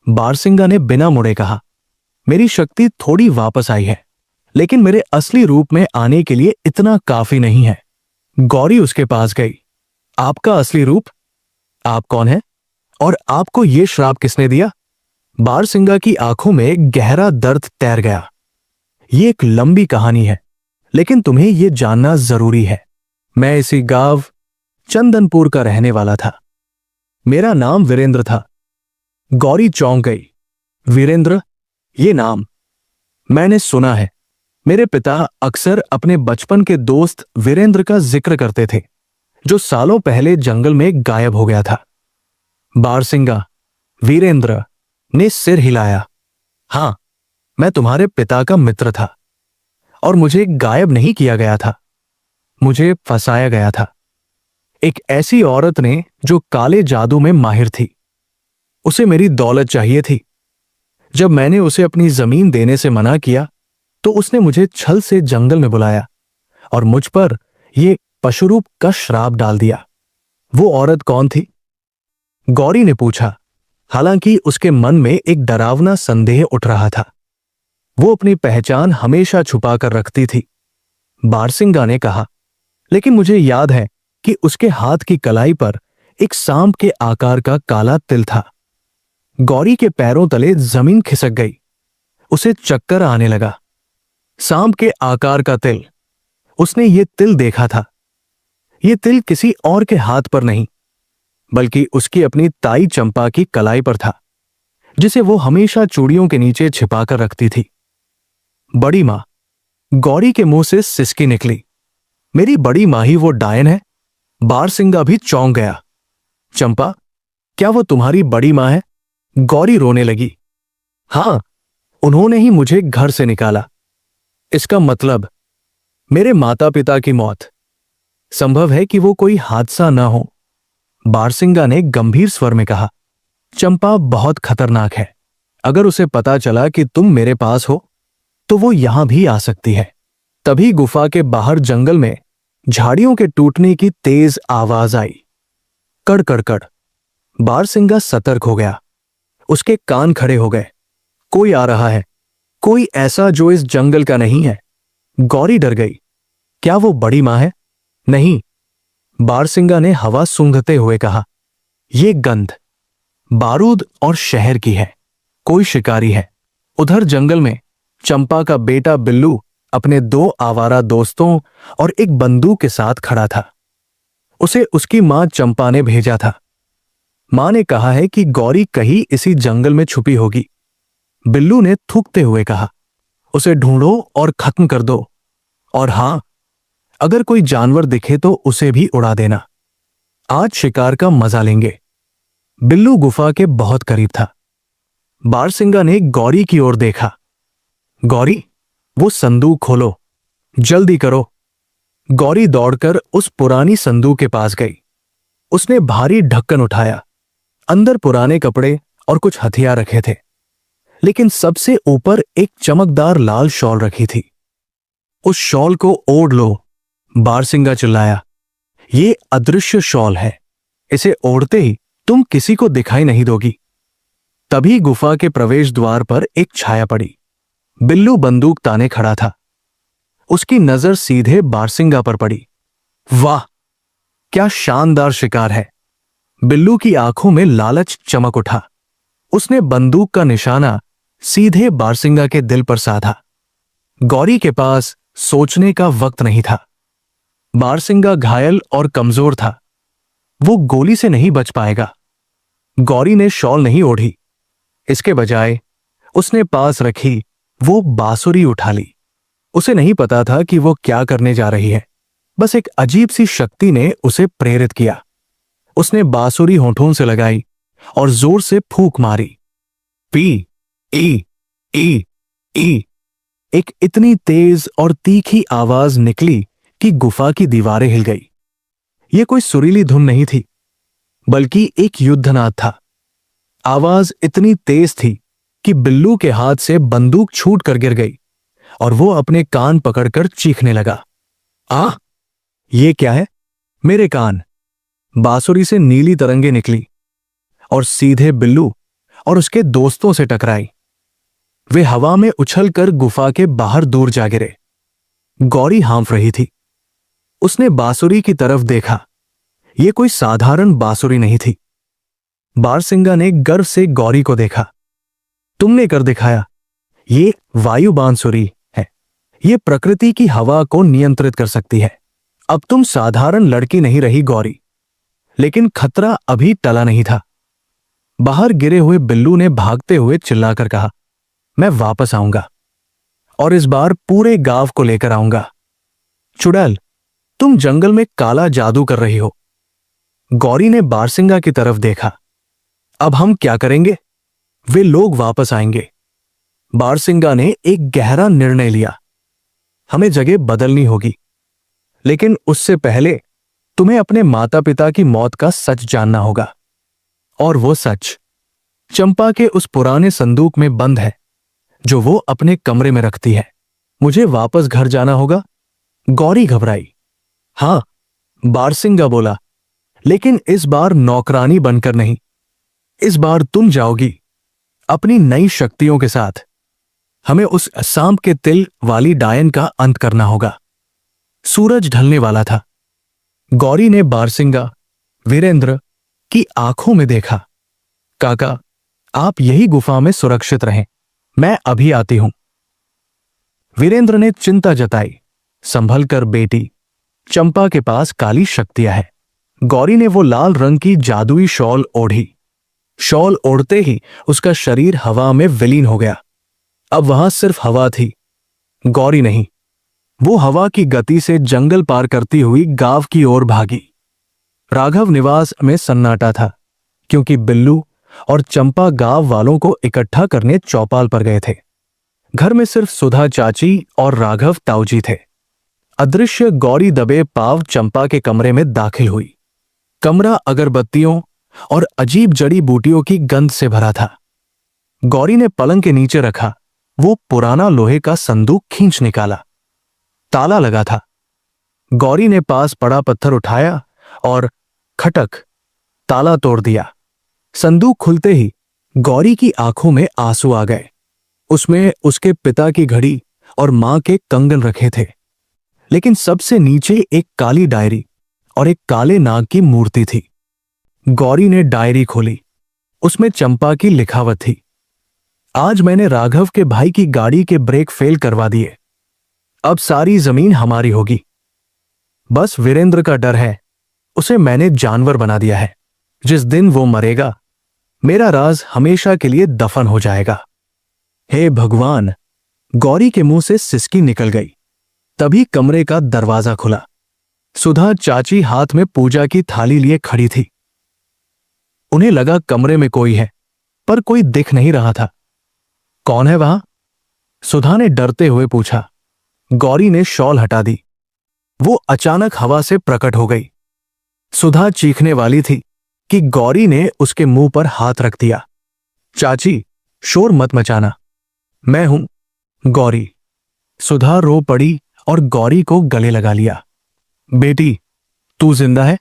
बारसिंगा ने बिना मुड़े कहा। मेरी शक्ति थोड़ी वापस आई है, लेकिन मेरे असली रूप में आने के लिए इतना काफी नहीं है। गौरी उसके पास गई। आपका असली रूप? आप कौन है और आपको यह श्राप किसने दिया? बारसिंगा की आंखों में गहरा दर्द तैर गया। ये एक लंबी कहानी है, लेकिन तुम्हें यह जानना जरूरी है। मैं इसी गांव चंदनपुर का रहने वाला था। मेरा नाम वीरेंद्र था। गौरी चौंक गई। वीरेंद्र, ये नाम मैंने सुना है। मेरे पिता अक्सर अपने बचपन के दोस्त वीरेंद्र का जिक्र करते थे, जो सालों पहले जंगल में गायब हो गया था। बारसिंगा, वीरेंद्र ने सिर हिलाया। हां, मैं तुम्हारे पिता का मित्र था और मुझे गायब नहीं किया गया था, मुझे फंसाया गया था। एक ऐसी औरत ने जो काले जादू में माहिर थी। उसे मेरी दौलत चाहिए थी। जब मैंने उसे अपनी जमीन देने से मना किया तो उसने मुझे छल से जंगल में बुलाया और मुझ पर यह पशुरूप का श्राप डाल दिया। वो औरत कौन थी? गौरी ने पूछा, हालांकि उसके मन में एक डरावना संदेह उठ रहा था। वो अपनी पहचान हमेशा छुपा कर रखती थी। बारसिंगा ने कहा, लेकिन मुझे याद है कि उसके हाथ की कलाई पर एक सांप के आकार का काला तिल था। गौरी के पैरों तले जमीन खिसक गई। उसे चक्कर आने लगा। सांप के आकार का तिल, उसने ये तिल देखा था। ये तिल किसी और के हाथ पर नहीं, बल्कि उसकी अपनी ताई चंपा की कलाई पर था, जिसे वो हमेशा चूड़ियों के नीचे छिपाकर रखती थी। बड़ी मां। गौरी के मुंह से सिसकी निकली। मेरी बड़ी मां ही वो डायन है? बारसिंगा भी चौंक गया। चंपा, क्या वो तुम्हारी बड़ी मां है? गौरी रोने लगी। हां, उन्होंने ही मुझे घर से निकाला। इसका मतलब मेरे माता पिता की मौत। संभव है कि वो कोई हादसा न हो, बारसिंगा ने गंभीर स्वर में कहा। चंपा बहुत खतरनाक है। अगर उसे पता चला कि तुम मेरे पास हो तो वो यहां भी आ सकती है। तभी गुफा के बाहर जंगल में झाड़ियों के टूटने की तेज आवाज आई। कड़ कड़ कड़। बारसिंगा सतर्क हो गया। उसके कान खड़े हो गए। कोई आ रहा है, कोई ऐसा जो इस जंगल का नहीं है। गौरी डर गई। क्या वो बड़ी मां है? नहीं, बारसिंगा ने हवा सूंघते हुए कहा। ये गंध बारूद और शहर की है। कोई शिकारी है। उधर जंगल में चंपा का बेटा बिल्लू अपने 2 आवारा दोस्तों और एक बंदूक के साथ खड़ा था। उसे उसकी मां चंपा ने भेजा था। मां ने कहा है कि गौरी कहीं इसी जंगल में छुपी होगी। बिल्लू ने थूकते हुए कहा, उसे ढूंढो और खत्म कर दो। और हां, अगर कोई जानवर दिखे तो उसे भी उड़ा देना। आज शिकार का मजा लेंगे। बिल्लू गुफा के बहुत करीब था। बारसिंगा ने गौरी की ओर देखा। गौरी, वो संदूक खोलो, जल्दी करो। गौरी दौड़कर उस पुरानी संदूक के पास गई। उसने भारी ढक्कन उठाया। अंदर पुराने कपड़े और कुछ हथियार रखे थे, लेकिन सबसे ऊपर एक चमकदार लाल शॉल रखी थी। उस शॉल को ओढ़ लो, बारसिंगा चिल्लाया। ये अदृश्य शॉल है। इसे ओढ़ते ही तुम किसी को दिखाई नहीं दोगी। तभी गुफा के प्रवेश द्वार पर एक छाया पड़ी। बिल्लू बंदूक ताने खड़ा था। उसकी नजर सीधे बारसिंगा पर पड़ी। वाह, क्या शानदार शिकार है। बिल्लू की आंखों में लालच चमक उठा। उसने बंदूक का निशाना सीधे बारसिंगा के दिल पर साधा। गौरी के पास सोचने का वक्त नहीं था। बारसिंगा घायल और कमजोर था। वो गोली से नहीं बच पाएगा। गौरी ने शॉल नहीं ओढ़ी। इसके बजाय उसने पास रखी वो बांसुरी उठा ली। उसे नहीं पता था कि वो क्या करने जा रही है। बस एक अजीब सी शक्ति ने उसे प्रेरित किया। उसने बांसुरी होठों से लगाई और जोर से फूंक मारी। पी ई ई ई। एक इतनी तेज और तीखी आवाज निकली कि गुफा की दीवारें हिल गई। यह कोई सुरीली धुन नहीं थी, बल्कि एक युद्धनाद था। आवाज इतनी तेज थी कि बिल्लू के हाथ से बंदूक छूट कर गिर गई और वो अपने कान पकड़कर चीखने लगा। ये क्या है? मेरे कान। बांसुरी से नीली तरंगे निकली और सीधे बिल्लू और उसके दोस्तों से टकराई। वे हवा में उछलकर गुफा के बाहर दूर जा गिरे। गौरी हाँफ रही थी। उसने बांसुरी की तरफ देखा। यह कोई साधारण बांसुरी नहीं थी। बारसिंगा ने गर्व से गौरी को देखा। तुमने कर दिखाया। ये वायु बांसुरी है। ये प्रकृति की हवा को नियंत्रित कर सकती है। अब तुम साधारण लड़की नहीं रही गौरी। लेकिन खतरा अभी टला नहीं था। बाहर गिरे हुए बिल्लू ने भागते हुए चिल्लाकर कहा, मैं वापस आऊंगा और इस बार पूरे गांव को लेकर आऊंगा। चुड़ैल, तुम जंगल में काला जादू कर रही हो। गौरी ने बारसिंगा की तरफ देखा। अब हम क्या करेंगे? वे लोग वापस आएंगे। बारसिंगा ने एक गहरा निर्णय लिया। हमें जगह बदलनी होगी, लेकिन उससे पहले तुम्हें अपने माता पिता की मौत का सच जानना होगा। और वो सच चंपा के उस पुराने संदूक में बंद है जो वो अपने कमरे में रखती है। मुझे वापस घर जाना होगा। गौरी घबराई। हां, बारसिंगा बोला, लेकिन इस बार नौकरानी बनकर नहीं। इस बार तुम जाओगी अपनी नई शक्तियों के साथ। हमें उस सांप के तिल वाली डायन का अंत करना होगा। सूरज ढलने वाला था। गौरी ने बारसिंगा, वीरेंद्र की आंखों में देखा। काका, आप यही गुफा में सुरक्षित रहें, मैं अभी आती हूं। वीरेंद्र ने चिंता जताई। संभल कर बेटी, चंपा के पास काली शक्तियां हैं। गौरी ने वो लाल रंग की जादुई शॉल ओढ़ी। शॉल ओढ़ते ही उसका शरीर हवा में विलीन हो गया। अब वहां सिर्फ हवा थी, गौरी नहीं। वो हवा की गति से जंगल पार करती हुई गांव की ओर भागी। राघव निवास में सन्नाटा था, क्योंकि बिल्लू और चंपा गांव वालों को इकट्ठा करने चौपाल पर गए थे। घर में सिर्फ सुधा चाची और राघव ताऊजी थे। अदृश्य गौरी दबे पांव चंपा के कमरे में दाखिल हुई। कमरा अगरबत्तियों और अजीब जड़ी बूटियों की गंध से भरा था। गौरी ने पलंग के नीचे रखा वो पुराना लोहे का संदूक खींच निकाला। ताला लगा था। गौरी ने पास पड़ा पत्थर उठाया और खटक ताला तोड़ दिया। संदूक खुलते ही गौरी की आंखों में आंसू आ गए। उसमें उसके पिता की घड़ी और मां के कंगन रखे थे, लेकिन सबसे नीचे एक काली डायरी और एक काले नाग की मूर्ति थी। गौरी ने डायरी खोली। उसमें चंपा की लिखावट थी। आज मैंने राघव के भाई की गाड़ी के ब्रेक फेल करवा दिए। अब सारी जमीन हमारी होगी। बस वीरेंद्र का डर है, उसे मैंने जानवर बना दिया है। जिस दिन वो मरेगा, मेरा राज हमेशा के लिए दफन हो जाएगा। हे भगवान! गौरी के मुंह से सिसकी निकल गई। तभी कमरे का दरवाजा खुला। सुधा चाची हाथ में पूजा की थाली लिए खड़ी थी। उन्हें लगा कमरे में कोई है, पर कोई दिख नहीं रहा था। कौन है वहां? सुधा ने डरते हुए पूछा। गौरी ने शॉल हटा दी। वो अचानक हवा से प्रकट हो गई। सुधा चीखने वाली थी कि गौरी ने उसके मुंह पर हाथ रख दिया। चाची, शोर मत मचाना, मैं हूं गौरी। सुधा रो पड़ी और गौरी को गले लगा लिया। बेटी, तू जिंदा है?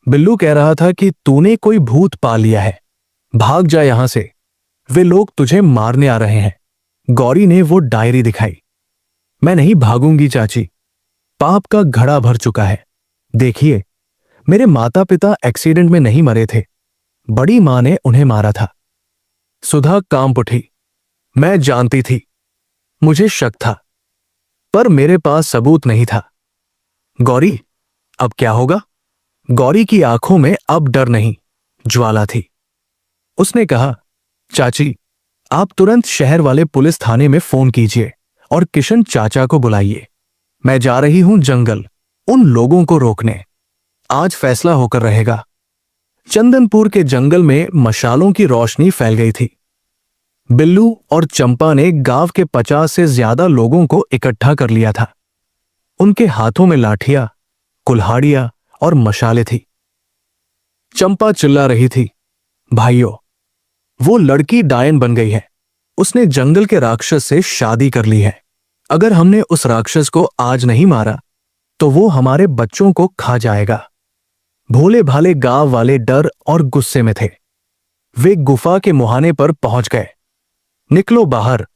बिल्लू कह रहा था कि तूने कोई भूत पा लिया है। भाग जा यहां से, वे लोग तुझे मारने आ रहे हैं। गौरी ने वो डायरी दिखाई। मैं नहीं भागूंगी चाची, पाप का घड़ा भर चुका है। देखिए, मेरे माता पिता एक्सीडेंट में नहीं मरे थे, बड़ी मां ने उन्हें मारा था। सुधा कांप उठी। मैं जानती थी, मुझे शक था, पर मेरे पास सबूत नहीं था। गौरी, अब क्या होगा? गौरी की आंखों में अब डर नहीं, ज्वाला थी। उसने कहा, चाची, आप तुरंत शहर वाले पुलिस थाने में फोन कीजिए और किशन चाचा को बुलाइए। मैं जा रही हूं जंगल उन लोगों को रोकने। आज फैसला होकर रहेगा। चंदनपुर के जंगल में मशालों की रोशनी फैल गई थी। बिल्लू और चंपा ने गांव के 50 से ज्यादा लोगों को इकट्ठा कर लिया था। उनके हाथों में लाठियां, कुल्हाड़ियां और मशालें थी। चंपा चिल्ला रही थी, भाइयों, वो लड़की डायन बन गई है। उसने जंगल के राक्षस से शादी कर ली है। अगर हमने उस राक्षस को आज नहीं मारा तो वो हमारे बच्चों को खा जाएगा। भोले भाले गांव वाले डर और गुस्से में थे। वे गुफा के मुहाने पर पहुंच गए। निकलो बाहर,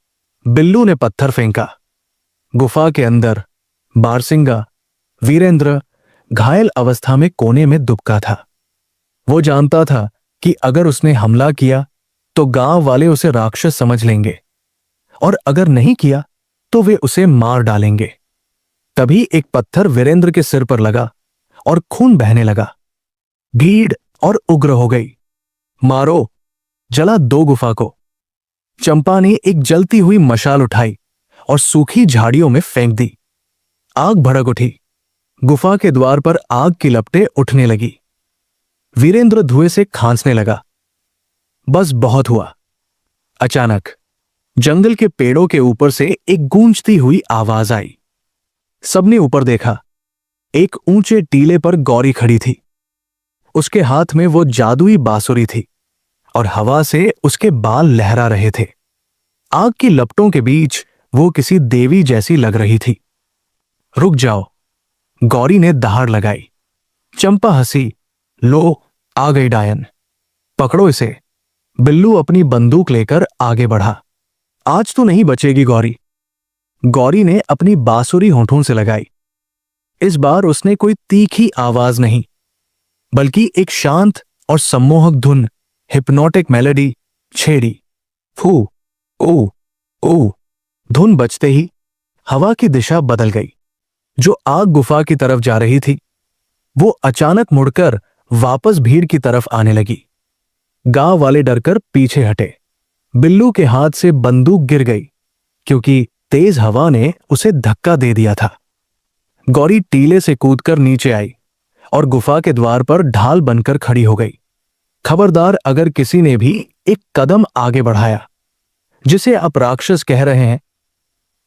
बिल्लू ने पत्थर फेंका। गुफा के अंदर बारसिंगा, वीरेंद्र घायल अवस्था में कोने में दुबका था। वो जानता था कि अगर उसने हमला किया तो गांव वाले उसे राक्षस समझ लेंगे, और अगर नहीं किया तो वे उसे मार डालेंगे। तभी एक पत्थर वीरेंद्र के सिर पर लगा और खून बहने लगा। भीड़ और उग्र हो गई। मारो, जला दो गुफा को। चंपा ने एक जलती हुई मशाल उठाई और सूखी झाड़ियों में फेंक दी। आग भड़क उठी। गुफा के द्वार पर आग की लपटें उठने लगी। वीरेंद्र धुएं से खांसने लगा। बस बहुत हुआ। अचानक जंगल के पेड़ों के ऊपर से एक गूंजती हुई आवाज आई। सबने ऊपर देखा। एक ऊंचे टीले पर गौरी खड़ी थी। उसके हाथ में वो जादुई बांसुरी थी और हवा से उसके बाल लहरा रहे थे। आग की लपटों के बीच वो किसी देवी जैसी लग रही थी। रुक जाओ, गौरी ने दहाड़ लगाई। चंपा हंसी। लो, आ गई डायन, पकड़ो इसे। बिल्लू अपनी बंदूक लेकर आगे बढ़ा। आज तो नहीं बचेगी गौरी। गौरी ने अपनी बांसुरी होंठों से लगाई। इस बार उसने कोई तीखी आवाज नहीं, बल्कि एक शांत और सम्मोहक धुन, हिप्नोटिक मेलोडी छेड़ी। फू, ओ, ओ। धुन बजते ही हवा की दिशा बदल गई। जो आग गुफा की तरफ जा रही थी वो अचानक मुड़कर वापस भीड़ की तरफ आने लगी। गांव वाले डरकर पीछे हटे। बिल्लू के हाथ से बंदूक गिर गई क्योंकि तेज हवा ने उसे धक्का दे दिया था। गौरी टीले से कूदकर नीचे आई और गुफा के द्वार पर ढाल बनकर खड़ी हो गई। खबरदार, अगर किसी ने भी एक कदम आगे बढ़ाया, जिसे आप राक्षस कह रहे हैं,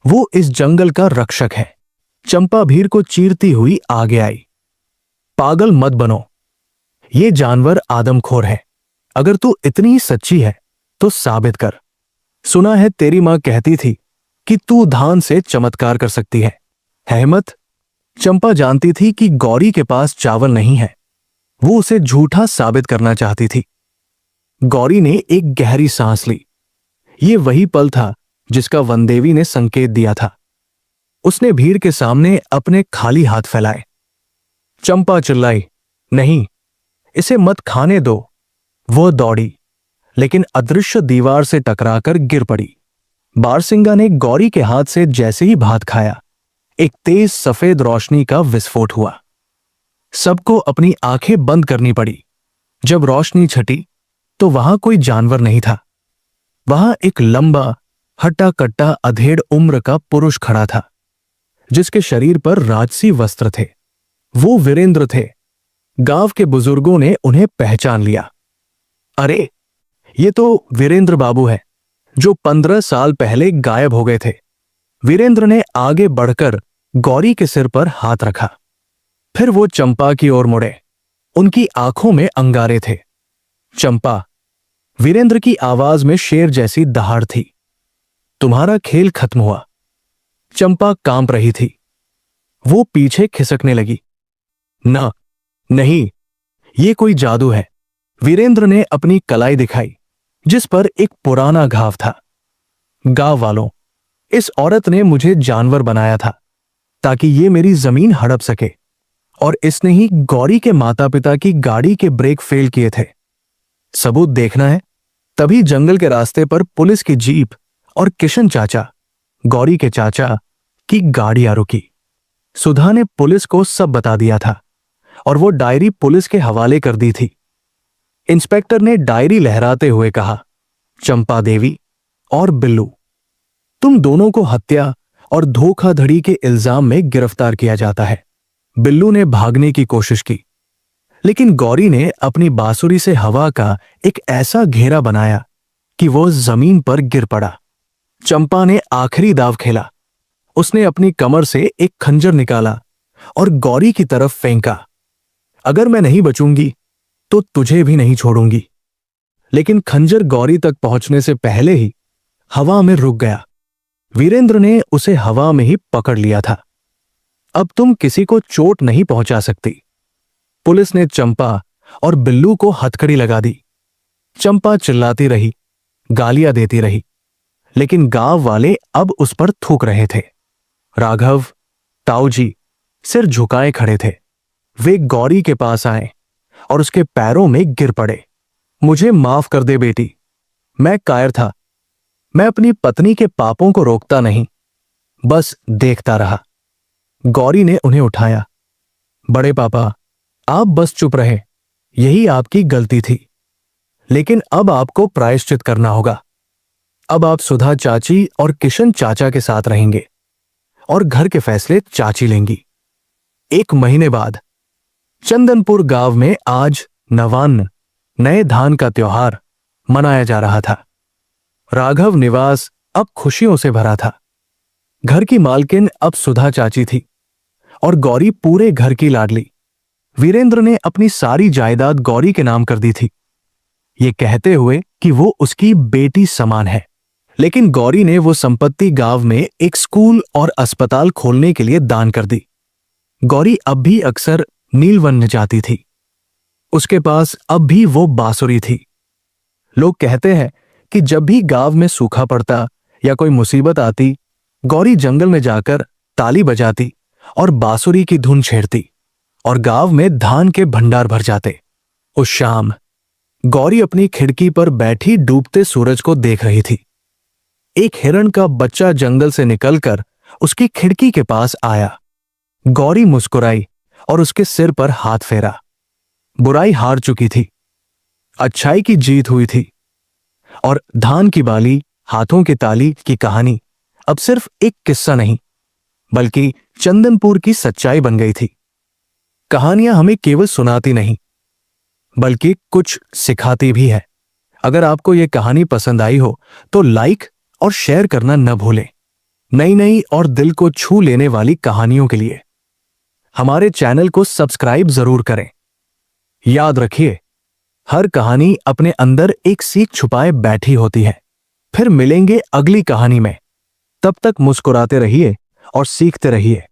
वो इस जंगल का रक्षक है। चंपा भीड़ को चीरती हुई आगे आई। पागल मत बनो, ये जानवर आदमखोर है। अगर तू इतनी सच्ची है तो साबित कर। सुना है तेरी मां कहती थी कि तू धान से चमत्कार कर सकती है। हिम्मत? चंपा जानती थी कि गौरी के पास चावल नहीं है। वो उसे झूठा साबित करना चाहती थी। गौरी ने एक गहरी सांस ली। ये वही पल था जिसका वनदेवी ने संकेत दिया था। उसने भीड़ के सामने अपने खाली हाथ फैलाए। चंपा चिल्लाई, नहीं, इसे मत खाने दो। वो दौड़ी, लेकिन अदृश्य दीवार से टकराकर गिर पड़ी। बारसिंगा ने गौरी के हाथ से जैसे ही भात खाया, एक तेज सफेद रोशनी का विस्फोट हुआ। सबको अपनी आंखें बंद करनी पड़ी। जब रोशनी छटी तो वहां कोई जानवर नहीं था। वहां एक लंबा, हट्टा कट्टा, अधेड़ उम्र का पुरुष खड़ा था, जिसके शरीर पर राजसी वस्त्र थे। वो वीरेंद्र थे। गांव के बुजुर्गों ने उन्हें पहचान लिया। अरे, ये तो वीरेंद्र बाबू है जो 15 साल पहले गायब हो गए थे। वीरेंद्र ने आगे बढ़कर गौरी के सिर पर हाथ रखा। फिर वो चंपा की ओर मुड़े। उनकी आंखों में अंगारे थे। चंपा, वीरेंद्र की आवाज में शेर जैसी दहाड़ थी। तुम्हारा खेल खत्म हुआ। चंपा कांप रही थी। वो पीछे खिसकने लगी। ना, नहीं, ये कोई जादू है। वीरेंद्र ने अपनी कलाई दिखाई, जिस पर एक पुराना घाव था। गांव वालों, इस औरत ने मुझे जानवर बनाया था ताकि ये मेरी जमीन हड़प सके, और इसने ही गौरी के माता पिता की गाड़ी के ब्रेक फेल किए थे। सबूत देखना है? तभी जंगल के रास्ते पर पुलिस की जीप और किशन चाचा, गौरी के चाचा, की गाड़ियां रुकी। सुधा ने पुलिस को सब बता दिया था और वो डायरी पुलिस के हवाले कर दी थी। इंस्पेक्टर ने डायरी लहराते हुए कहा, चंपा देवी और बिल्लू, तुम दोनों को हत्या और धोखाधड़ी के इल्जाम में गिरफ्तार किया जाता है। बिल्लू ने भागने की कोशिश की, लेकिन गौरी ने अपनी बांसुरी से हवा का एक ऐसा घेरा बनाया कि वो जमीन पर गिर पड़ा। चंपा ने आखिरी दाव खेला। उसने अपनी कमर से एक खंजर निकाला और गौरी की तरफ फेंका। अगर मैं नहीं बचूंगी तो तुझे भी नहीं छोड़ूंगी। लेकिन खंजर गौरी तक पहुंचने से पहले ही हवा में रुक गया। वीरेंद्र ने उसे हवा में ही पकड़ लिया था। अब तुम किसी को चोट नहीं पहुंचा सकती। पुलिस ने चंपा और बिल्लू को हथकड़ी लगा दी। चंपा चिल्लाती रही, गालियां देती रही, लेकिन गांव वाले अब उस पर थूक रहे थे। राघव, ताऊजी सिर झुकाए खड़े थे। वे गौरी के पास आए और उसके पैरों में गिर पड़े। मुझे माफ कर दे बेटी, मैं कायर था। मैं अपनी पत्नी के पापों को रोकता नहीं, बस देखता रहा। गौरी ने उन्हें उठाया। बड़े पापा, आप बस चुप रहे, यही आपकी गलती थी, लेकिन अब आपको प्रायश्चित करना होगा। अब आप सुधा चाची और किशन चाचा के साथ रहेंगे और घर के फैसले चाची लेंगी। 1 महीने बाद चंदनपुर गांव में आज नवान्न, नए धान का त्योहार मनाया जा रहा था। राघव निवास अब खुशियों से भरा था। घर की मालकिन अब सुधा चाची थी और गौरी पूरे घर की लाडली। वीरेंद्र ने अपनी सारी जायदाद गौरी के नाम कर दी थी, ये कहते हुए कि वो उसकी बेटी समान है। लेकिन गौरी ने वो संपत्ति गांव में एक स्कूल और अस्पताल खोलने के लिए दान कर दी। गौरी अब भी अक्सर नीलवन जाती थी। उसके पास अब भी वो बांसुरी थी। लोग कहते हैं कि जब भी गांव में सूखा पड़ता या कोई मुसीबत आती, गौरी जंगल में जाकर ताली बजाती और बांसुरी की धुन छेड़ती और गांव में धान के भंडार भर जाते। उस शाम गौरी अपनी खिड़की पर बैठी डूबते सूरज को देख रही थी। एक हिरण का बच्चा जंगल से निकलकर उसकी खिड़की के पास आया। गौरी मुस्कुराई और उसके सिर पर हाथ फेरा। बुराई हार चुकी थी, अच्छाई की जीत हुई थी और धान की बाली, हाथों की ताली की कहानी अब सिर्फ एक किस्सा नहीं, बल्कि चंदनपुर की सच्चाई बन गई थी। कहानियां हमें केवल सुनाती नहीं, बल्कि कुछ सिखाती भी है। अगर आपको यह कहानी पसंद आई हो तो लाइक और शेयर करना न भूलें। नई नई और दिल को छू लेने वाली कहानियों के लिए हमारे चैनल को सब्सक्राइब जरूर करें। याद रखिए, हर कहानी अपने अंदर एक सीख छुपाए बैठी होती है। फिर मिलेंगे अगली कहानी में। तब तक मुस्कुराते रहिए और सीखते रहिए।